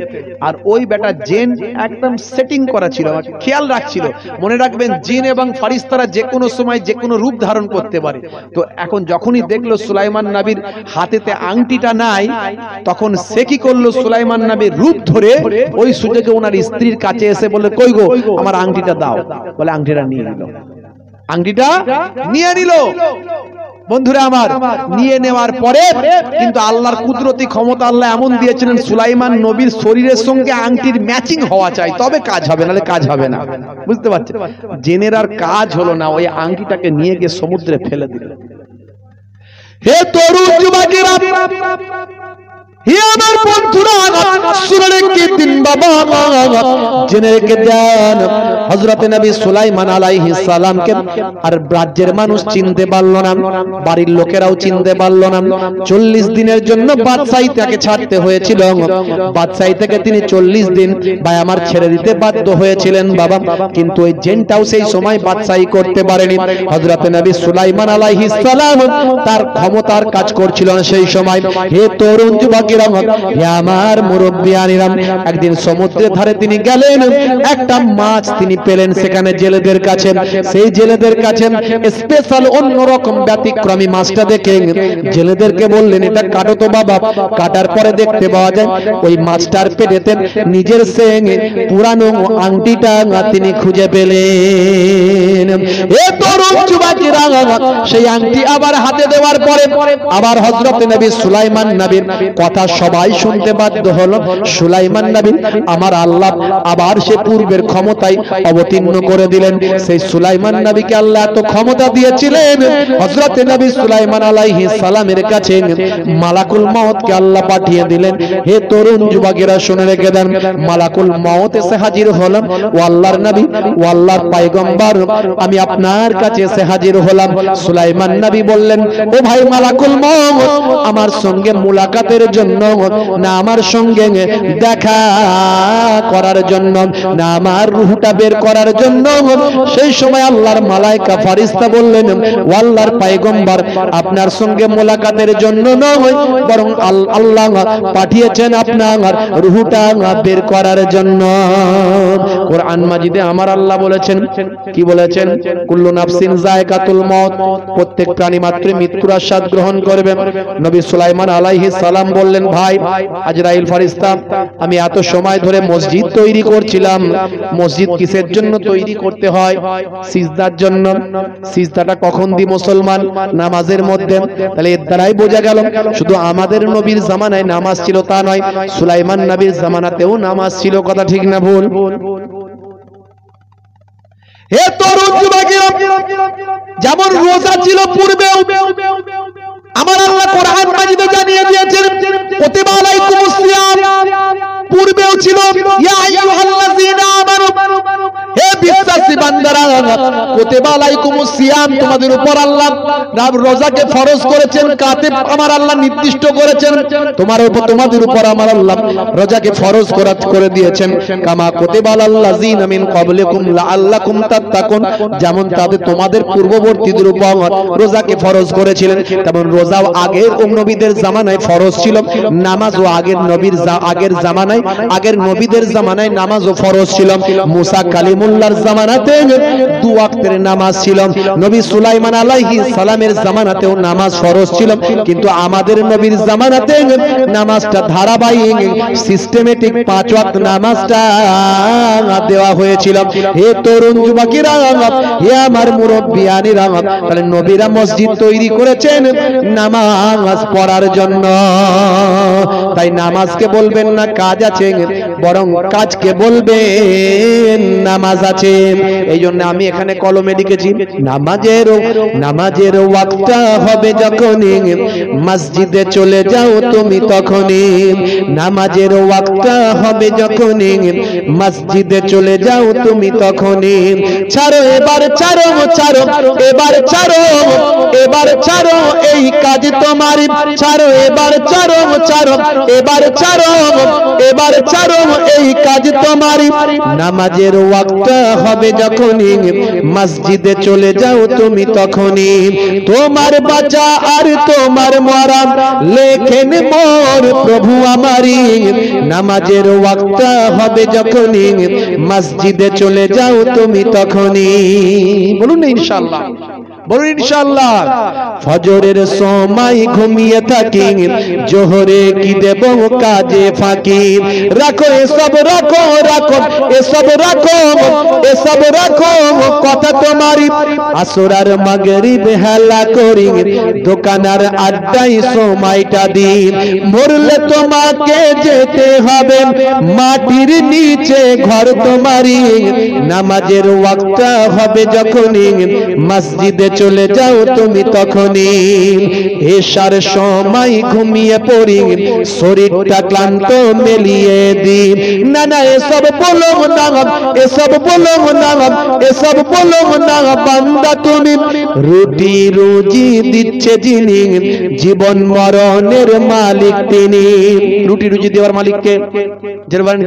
আর ওই বেটা জিন একদম সেটিং করা ছিল, খেয়াল রাখছিল। মনে রাখবেন, জিন এবং ফারিস্তারা যে কোনো সময় যে কোনো রূপ ধারণ করতে পারে। তো এখন যখনই দেখলো সুলাইমান নবীর হাতেতে আংটিটা নাই, তখন সে কি করলো, সুলাইমান নবীর রূপ ধরে ওই সুযোগে ওনার স্ত্রীর কাছে এসে বলে, কই গো, আমার আংটিটা দাও। বলে আংটিটা নিয়ে নিল, আংটিটা নিয়ে নিল। বন্ধুরা আমার, নিয়ে নেওয়ার পরে কিন্তু আল্লাহর কুদরতি ক্ষমতা আল্লাহ এমন দিয়েছিলেন, সুলাইমান নবীর শরীরের সঙ্গে আংটির ম্যাচিং হওয়া চাই, তবে কাজ হবে, নাহলে কাজ হবে না। বুঝতে পারছেন? জেনের আর কাজ হলো না, ওই আংটিটাকে নিয়ে গিয়ে সমুদ্রে ফেলে দিল। হে তরুণ যুবকেরা, হে আমার বন্ধুরা, শুনে রেখে দিন বাবা, জেনে রেখে দেন, হযরত নবী সুলাইমান আলাইহিস সালামকে আর রাজ্যের মানুষ চিনতে পারল না, বাড়ির লোকেরাও চিনতে পারল না। 40 দিনের জন্য বাদশাহী তাকে ছাড়তে হয়েছিল। বাদশাহী থেকে তিনি 40 দিন ভাই আমার ছেড়ে দিতে বাধ্য হয়েছিলেন বাবা, কিন্তু ওই জেনটাও সেই সময় বাদশাহী করতে পারেনি। হযরত নবী সুলাইমান আলাইহিস সালাম তার ক্ষমতার কাজ করছিল না সেই সময়। হে তরুণ যুবকেরা, হে আমার মুরব্বিয়ানিরা, একদিন সমুদ্রের ধারে তিনি গেলেন, একটা মাছ তিনি পেলেন সেখানে জেলেদের কাছে। সেই জেলেদের কাছে স্পেশাল অন্যরকম ব্যতিক্রমী মাছটা দেখে জেলেদেরকে বললেন, এটা কাটো তো বাবা। কাটার পরে দেখতে পাওয়া যায় ওই মাছটার পেটেতে নিজের সেই পুরানো আংটিটা তিনি খুঁজে পেলেন। এ তরুণ যুবকেরা, সেই আংটি আবার হাতে দেওয়ার পরে আবার হযরত নবী সুলাইমান নবীর কথা সবাই শুনতে বাধ্য হলো। সুলাইমান নবী আমার আল্লাহ আবার সে পূর্বের ক্ষমতায় অবতীর্ণ করে দিলেন। সেই সুলাইমান নবীকে আল্লাহ এত ক্ষমতা দিয়েছিলেন, হযরত নবী সুলাইমান আলাইহিস সালামের কাছে মালাকুল মউতকে আল্লাহ পাঠিয়ে দিলেন। হে তরুণ যুবকেরা শুনে রেখে দেন, মালাকুল মউত এসে হাজির হলাম, ও আল্লাহর নবী, ও আল্লাহর পয়গম্বর, আমি আপনার কাছে এসে হাজির হলাম। সুলাইমান নবী বললেন, ও ভাই মালাকুল মউত, আমার সঙ্গে মুলাকাতের জন্য না আমার সঙ্গে দেখা করার জন্য, না আমার রূহটা বের করার জন্য। সেই সময় আল্লাহর মালায়েকা ফেরেশতা বললেন, ও আল্লাহর পয়গম্বর, আপনার সঙ্গে মুলাকাতের জন্য নয়, বরং আল্লাহ পাঠিয়েছেন আপনার রূহটা বের করার জন্য। কোরআন মাজিদে আমার আল্লাহ বলেছেন, কি বলেছেন? কুল্লু নাফসিন যায়কাতুল মউত, প্রত্যেক প্রাণী মাত্র মৃত্যুর আস্বাদ গ্রহণ করবে। নবী সুলাইমান আলাইহিস সালাম বললেন, ভাই আজরাইল ফেরেশতা, আমি এত সময় ধরে মসজিদ তৈরি করছিলাম। মসজিদ কিসের জন্য তৈরি করতে হয়? সিজদার জন্য। সিজদাটা কখন দি মুসলমান? নামাজের মধ্যে। তাহলে এর দ্বারাই বোঝা গেল শুধু আমাদের নবীর জামানায় নামাজ ছিল তা নয়, সুলাইমান নবীর জামানাতেও নামাজ ছিল। কথা ঠিক না ভুল? হে তরুণ যুবকেরা, যেমন রোজা ছিল পূর্বেও, আমার আল্লাহ কোরআন মাজিদে জানিয়ে দিয়েছেন, কুতিবা আলাইকুমুস সিয়াম, পূর্বেও ছিল। ইয়া আইয়ুহাল্লাযীনা আমানু, হে বিশ্বাসী বান্দারা, কুতিবা আলাইকুমুস সিয়াম, তোমাদের উপর আল্লাহ রোজাকে ফরজ করেছেন। কাতিব আমার আল্লাহ নির্দিষ্ট করেছেন, তোমাদের উপর আমার আল্লাহ রোজাকে ফরজ করে দিয়েছেন। কামা কুতিবা আলাল্লাযীনা মিন ক্বাবলিকুম লাআল্লাকুম তাত্তাকুন, যেমন তাদের তোমাদের পূর্ববর্তীদের উপর রোজাকে ফরজ করেছিলেন, তেমন রোজাও আগের নবীদের জামানায় ফরজ ছিল। নামাজও আগের জামানায়, আগের নবীদের জামানায় নামাজও ফরজ ছিল। মুসা কালিমুল্লাহর জামানাতে 2 ওয়াক্তের নামাজ ছিল। নবী সুলাইমান আলাইহিস সালামের জামানাতেও নামাজ ফরজ ছিল, কিন্তু আমাদের নবীর জামানাতে নামাজটা ধারাবাহিক সিস্টেমেটিক 5 ওয়াক্ত নামাজটা দেওয়া হয়েছিল। হে তরুণ যুবকেরা, হে আমার মুরব্বিয়ানিরা, তাহলে নবীরা মসজিদ তৈরি করেছেন নামাজ পড়ার জন্য। তাই নামাজকে বলবেন না কাজ আছে, বরং কাজকে বলবেন নামাজ আছে। এই জন্য আমি এখানে কলমে লিখেছি, নামাজের ওয়াক্তটা হবে যখনই মসজিদে চলে যাও তুমি তখনই। নামাজের ওয়াক্তটা হবে যখনই মসজিদে চলে যাও তুমি তখনই। ছাড়ো এবার, ছাড়ো ছাড়ো এবার, ছাড়ো এবার, ছাড়ো এই কাজ তোমার। ছাড়ো এবার, ছাড়ো ছাড়ো এবার, ছাড়ো এবার, ছাড়ো এই কাজ তোমার। নামাজের ওয়াক্তটা হবে যখনই মসজিদে চলে যাও তুমি তখনই। তোমার বাঁচা আর তোমার মরা লেখেন মোর প্রভু আমারি। নামাজের ওয়াক্তটা হবে যখনই মসজিদে চলে যাও তুমি তখনই। বলুন না ইনশাআল্লাহ, বলুন ইনশাআল্লাহ। ফজরের সময় ঘুমিয়ে থাকি, জোহরে কি দেব কাজে ফাঁকি। রাখো এসব, রাখো রাখো এসব, রাখো এসব, রাখো কথা তোমারি। আসরার মাগরিব হেলা করি, দোকানার আড্ডায় সময়টা দিন। মরলে তোমাকে যেতে হবে মাটির নিচে ঘর তোমারি। নামাজের ওয়াক্তটা হবে যখনই মসজিদে চলে যাও তুমি তখনই। এশার সময় ঘুমিয়ে পড়ি, শরীরটা ক্লান্ত মেলিয়ে দিন। না না এসব বলো না, এসব বলো না, এসব বলো না বান্দা তুমি। রুটি রুজি দিচ্ছে যিনি, জীবন মরণের মালিক তিনি। রুটি রুজি দেওয়ার মালিককে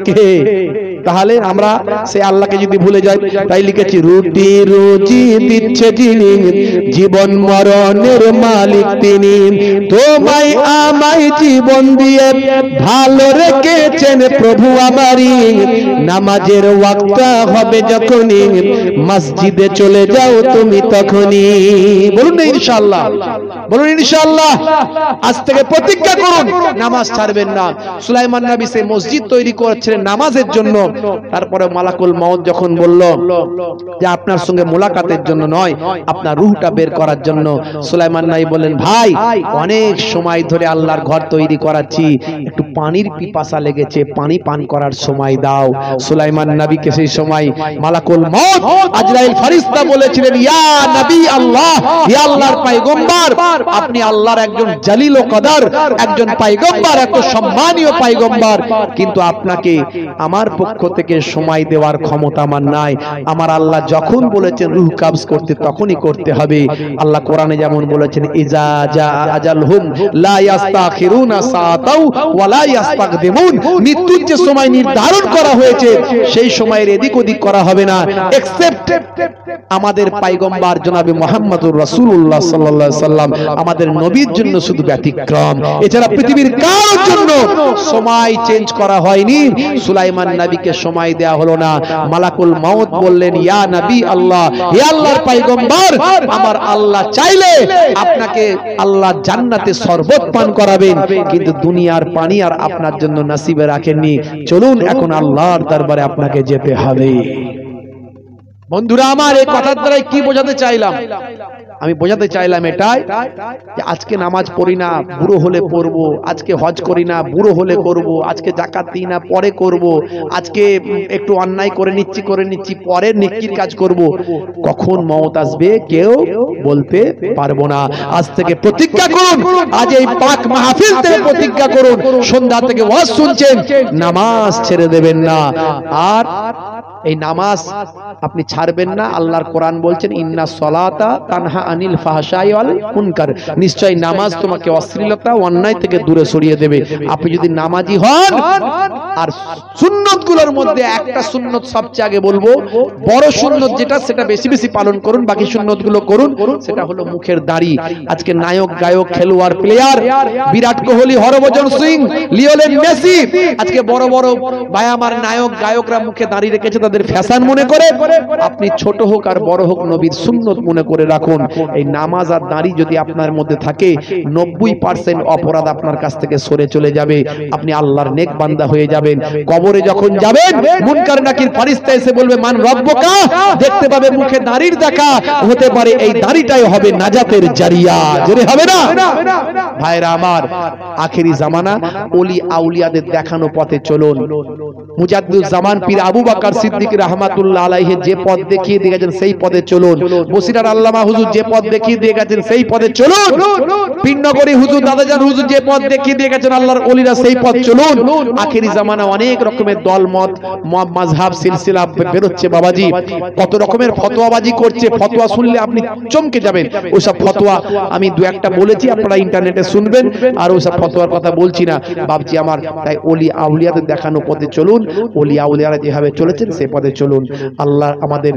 কে? তাহলে আমরা সে আল্লাহকে যদি ভুলে যাই, তাই লিখেছি রুটি রুজি দিচ্ছে যিনি, জীবন মরণের মালিক তিনি। তোমায় আমায় জীবন দিয়ে ভালো রেখেছেন প্রভু আমারই। নামাজের ওয়াক্ত হবে যখনই, মসজিদে চলে যাও তুমি তখনই। বলুন না ইনশাআল্লাহ, বলুন ইনশাআল্লাহ। আজ থেকে প্রতিজ্ঞা করুন নামাজ ছাড়বেন না। সুলাইমান নবী সেই মসজিদ তৈরি করেছিলেন নামাজের জন্য। তারপরে মালাকুল মউত যখন বলল যে আপনার সঙ্গে মোলাকাতের জন্য নয়, আপনার রূহটা বের করার জন্য, সুলাইমান নবী বলেন ভাই অনেক সময় ধরে আল্লাহর ঘর তৈরি করাচ্ছি, একটু পানির পিপাসা লেগেছে, পানি পান করার সময় দাও। সুলাইমান নবীকে সেই সময় মালাকুল মউত আজরাইল ফেরেশতা বলেছিলেন ইয়া নবী আল্লাহ, ইয়া আল্লাহর পয়গম্বর, আপনি আল্লাহর একজন জলিল ও কদর একজন পয়গম্বর, এত সম্মানীয় পয়গম্বর, কিন্তু আপনাকে আমার পক্ষ থেকে সময় দেওয়ার ক্ষমতা আমার নাই। আমার আল্লাহ যখন বলেছেন রূহ কবজ করতে তখনই করতে হবে। আল্লাহ কোরআনে যেমন বলেছেন ইজা জা আজালহুম লা ইস্তাখিরুনা সাআতাও ওয়া লা ইস্তাকদিমুন, মৃত্যুর যে সময় নির্ধারণ করা হয়েছে সেই সময়ের এদিক ওদিক করা হবে না, এক্সেপ্ট আমাদের পয়গম্বর জনাবে মুহাম্মদুর রাসূলুল্লাহ সাল্লাল্লাহু আলাইহি সাল্লাম, আমাদের নবীর জন্য শুধু ব্যতিক্রম। এছাড়া পৃথিবীর কারোর জন্য সময় চেঞ্জ করা হয়নি। সুলাইমান নবীকে সময় দেয়া হলো না। মালাকুল মউত বললেন ইয়া নবী আল্লাহ, হে আল্লাহর পয়গম্বর, আমার আল্লাহ চাইলে আপনাকে আল্লাহ জান্নাতে শরবত পান করাবেন, কিন্তু দুনিয়ার পানি আর আপনার জন্য নসিবে রাখেননি। চলুন এখন আল্লাহর দরবারে আপনাকে যেতে হবে। বন্ধুরা আমার, এই কথার দ্বারা কি বোঝাতে চাইলাম? আমি বোঝাতে চাইলাম এটাই যে আজকে নামাজ পড়ি না, বুড়ো হলে পড়বো, আজকে হজ করি না, বুড়ো হলে করব, আজকে যাকাত দিই না, পরে করব, আজকে একটু অন্যায় করে নিচ্ছি পরে নেকির কাজ করব। কখন মওত আসবে কেউ বলতে পারবো না। আজ থেকে প্রতিজ্ঞা করুন, আজ এই পাক মাহফিল থেকে প্রতিজ্ঞা করুন, সন্ধ্যা থেকে ওয়াজ শুনছেন, নামাজ ছেড়ে দেবেন না। আর এই নামাজ আপনি ছাড়বেন না। আল্লাহর কোরআন বলছেন ইন্না সলাতা তানহা আনিল ফাহশাই ওয়াল মুনকার, নিশ্চয় নামাজ তোমাকে অশ্লীলতা অন্যায় থেকে দূরে সরিয়ে দেবে। আপনি যদি নামাজি হন, আর সুন্নতগুলোর মধ্যে একটা সুন্নত সবচেয়ে আগে বলবো, বড় সুন্নত যেটা সেটা বেশি বেশি পালন করুন, বাকি সুন্নতগুলো করুন, সেটা হলো মুখের দাড়ি। আজকে নায়ক গায়ক খেলোয়াড় player Virat Kohli, Harbhajan Singh, Lionel Messi, আজকে বড় বড় ভাই আমার নায়ক গায়করা মুখে দাড়ি রেখেছে তাদের ফ্যাশন মনে করে। আপনি ছোট হোক আর বড় হোক নবীর সুন্নত মনে করে রাখুন। এই নামাজ আর দাড়ি যদি আপনার মধ্যে থাকে 90% অপরাধ আপনার কাছ থেকে সরে চলে যাবে, আপনি আল্লাহর নেক বান্দা হয়ে যাবেন। কবরে যখন যাবেন মুনকার নাকির ফেরেশতা এসে বলবে মান রব্বুকা, দেখতে পাবে মুখে দাড়ির দেখা, হতে পারে এই দাড়িটাই হবে নাজাতের জারিয়া। জোরে হবে না ভাইরা আমার? আখেরি জামানা ওলি আউলিয়াদের দেখানো পথে চলুন। মুজাদ্দিদুল জামান পীর আবু বকর সিদ্দিক রাহমাতুল্লাহ আলাইহি যে পথ দেখিয়ে দিয়ে গেছেন সেই পথে চলুন। বসিরার আল্লামা হুজুর যে পথ দেখিয়ে দিয়ে গেছেন সেই পথে চলুন। পীরনগরী হুজুর দাদাজান হুজুর যে পথ দেখিয়ে দিয়ে গেছেন আল্লাহর ওলিরা সেই পথ চলুন। আখেরি জামানা অনেক রকমের দল মত মাযহাব সিলসিলা বেরোচ্ছে বাবাজি, কত রকমের ফতোয়াবাজি করছে। ফতোয়া শুনলে আপনি চমকে যাবেন। ওইসব ফতোয়া আমি দু একটা বলেছি, আপনারা ইন্টারনেটে শুনবেন, আর ওইসব ফতোয়ার কথা বলছি না বাবজি আমার। তাই ওলি আউলিয়াদের দেখানো পথে চলুন, ওলি আউলিয়ারা যেভাবে চলেছেন সেই পথে চলুন। আল্লাহ আমাদের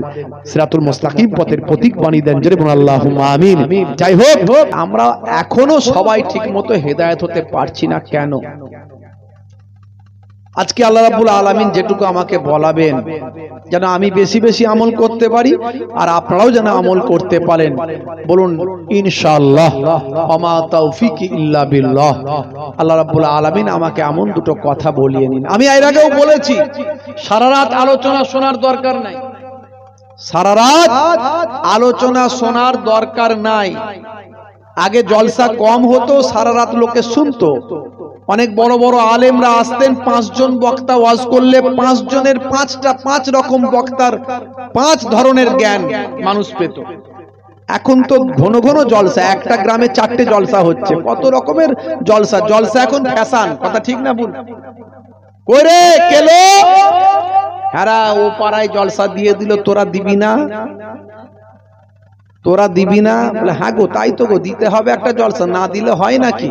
সিরাতুল মুস্তাকিম পথের প্রতীক বানিয়ে দেন, জোরে বলুন আল্লাহুম্মা আমিন। যাই হোক, আমরা এখনো সবাই ঠিকমতো হেদায়েত হতে পারছি না কেন? আজকে আল্লাহ রাব্বুল আলামিন যেটুকু আমাকে বলাবেন যেন আমি বেশি বেশি আমল করতে পারি, আর আপনারাও যেন আমল করতে পারেন। বলুন ইনশাআল্লাহ। ওমা তাওফিকি ইল্লা বিল্লাহ। আল্লাহ রাব্বুল আলামিন আমাকে এমন দুটো কথা বলিয়ে নিন। আমি এর আগেও বলেছি, সারা রাত আলোচনা শোনার দরকার নাই, সারা রাত আলোচনা শোনার দরকার নাই। আগে জলসা কম হতো, সারা রাত লোকে শুনতো। অনেক বড় বড় আলেমরা আসতেন, 5 জন বক্তা ওয়াজ করলে 5 জনের 5 রকম বক্তার 5 ধরনের জ্ঞান মানুষ পেত। এখন তো ঘন ঘন জলসা, একটা গ্রামে 4টে জলসা হচ্ছে, কত রকমের জলসা। জলসা এখন ফ্যাশন, কথা ঠিক না ভুল? করে কেলো হ্যাঁ ও পাড়ায় জলসা দিয়ে দিল, তোরা দিবি না? তোরা দিবি না? বলে হ্যাঁ গো তাই তো গো, দিতে হবে একটা জলসা, না দিলে হয় নাকি?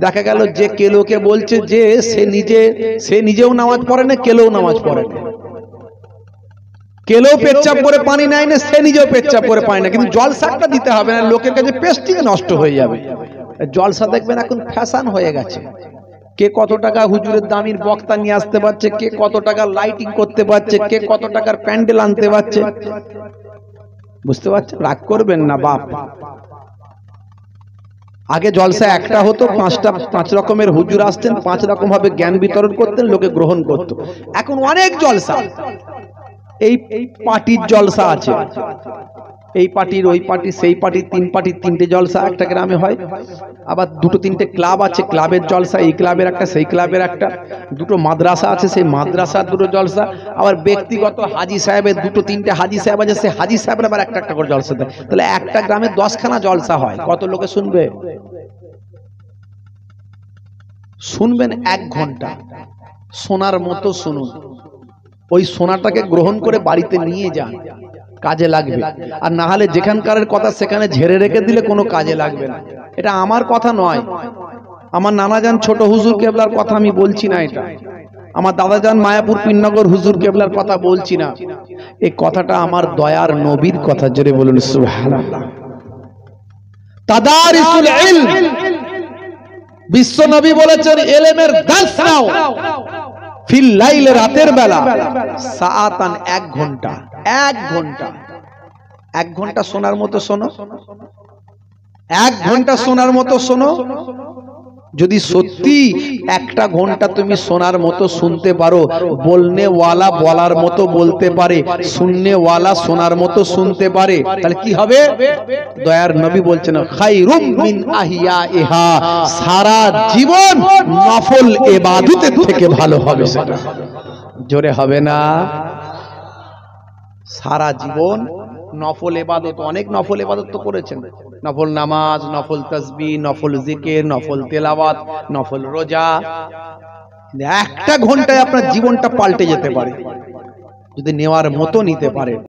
দেখা গেল যে কেলোকে বলছে যে সে নিজেও নামাজ পড়ে না, কেলোও নামাজ পড়ে না। কেলেও পেচ্ছাপ করে পানি নেয় না, সে নিজেও পেচ্ছাপ করে পানি না, কিন্তু জলসাটা দিতে হবে না, লোকের কাছে পেস্টিং নষ্ট হয়ে যাবে। জলসা দেখবেন এখন ফ্যাশন হয়ে গেছে। কে কত টাকা হুজুরের দামির বক্তা নিয়ে আসতে পারছে, কে কত টাকা লাইটিং করতে পারছে, কে কত টাকার প্যান্ডেল আনতে পারছে। বুঝতে পারছেন? রাগ করবেন না বাপ। আগে জলসা একটা হতো, 5 রকমের হুজুর আসতেন, 5 রকম ভাবে জ্ঞান বিতরণ করতেন, লোকে গ্রহণ করত। এখন অনেক জলসা, এই পার্টির জলসা আছে, এই পার্টির ওই পার্টি সেই পার্টির 3 পার্টির 3টে জলসা একটা গ্রামে হয়। আবার 2-3টে ক্লাব আছে, ক্লাবের জলসা, এই ক্লাবের একটা সেই ক্লাবের একটা। 2টো মাদ্রাসা আছে, সেই মাদ্রাসার 2টো জলসা। আবার ব্যক্তিগত হাজি সাহেবের 2-3টে হাজি সাহেব আছে, সেই হাজি সাহেবের আবার একটা করে জলসা দেয়। তাহলে একটা গ্রামে 10খানা জলসা হয়, কত লোকে শুনবে? শুনবেন 1 ঘন্টা, সোনার মতো শুনুন। ওই সোনাটাকে গ্রহণ করে বাড়িতে নিয়ে যান, কাজে লাগবে। আর না হলে যেখানকার কথা সেখানে ঝেড়ে রেখে দিলে কোনো কাজে লাগবে না। এটা আমার কথা নয়, আমার নানাজান ছোট হুজুর কেবলার কথা আমি বলছি না, এটা আমার দাদাজান মায়াপুর পীরনগর হুজুর কেবলার কথা বলছি না, এই কথাটা আমার দয়ার নবীর কথা। জোরে বলুন সুবহানাল্লাহ। তাদারিসুল ইলম, বিশ্ব নবী বলেছেন ইলমের দার্স নাও ফিল লাইল, রাতের বেলা, সাআতান 1 ঘন্টা, 1 ঘন্টা, 1 ঘন্টা শোনার মতো শোনো, 1 ঘন্টা শোনার মতো শোনো। যদি সত্যি 1টা ঘন্টা তুমি শোনার মতো শুনতে পারো, বলনে ওয়ালা বলার মতো বলতে পারে, শুননে ওয়ালা শোনার মতো শুনতে পারে, তাহলে কি হবে? দয়ার নবী বলছেন খায়রুম মিন আহিয়াইহা, সারা জীবন নফল ইবাদতের থেকে ভালো হবে সেটা। জোরে হবে না? সারা জীবন নফল ইবাদত, অনেক নফল ইবাদত তো করেছেন, নফল নামাজ, নফল তাসবিহ, নফল জিকির, নফল তেলাওয়াত, নফল রোজা। 1টা ঘন্টায় আপনার জীবনটা পাল্টে যেতে পারে যদি নেওয়ার মতো নিতে পারে।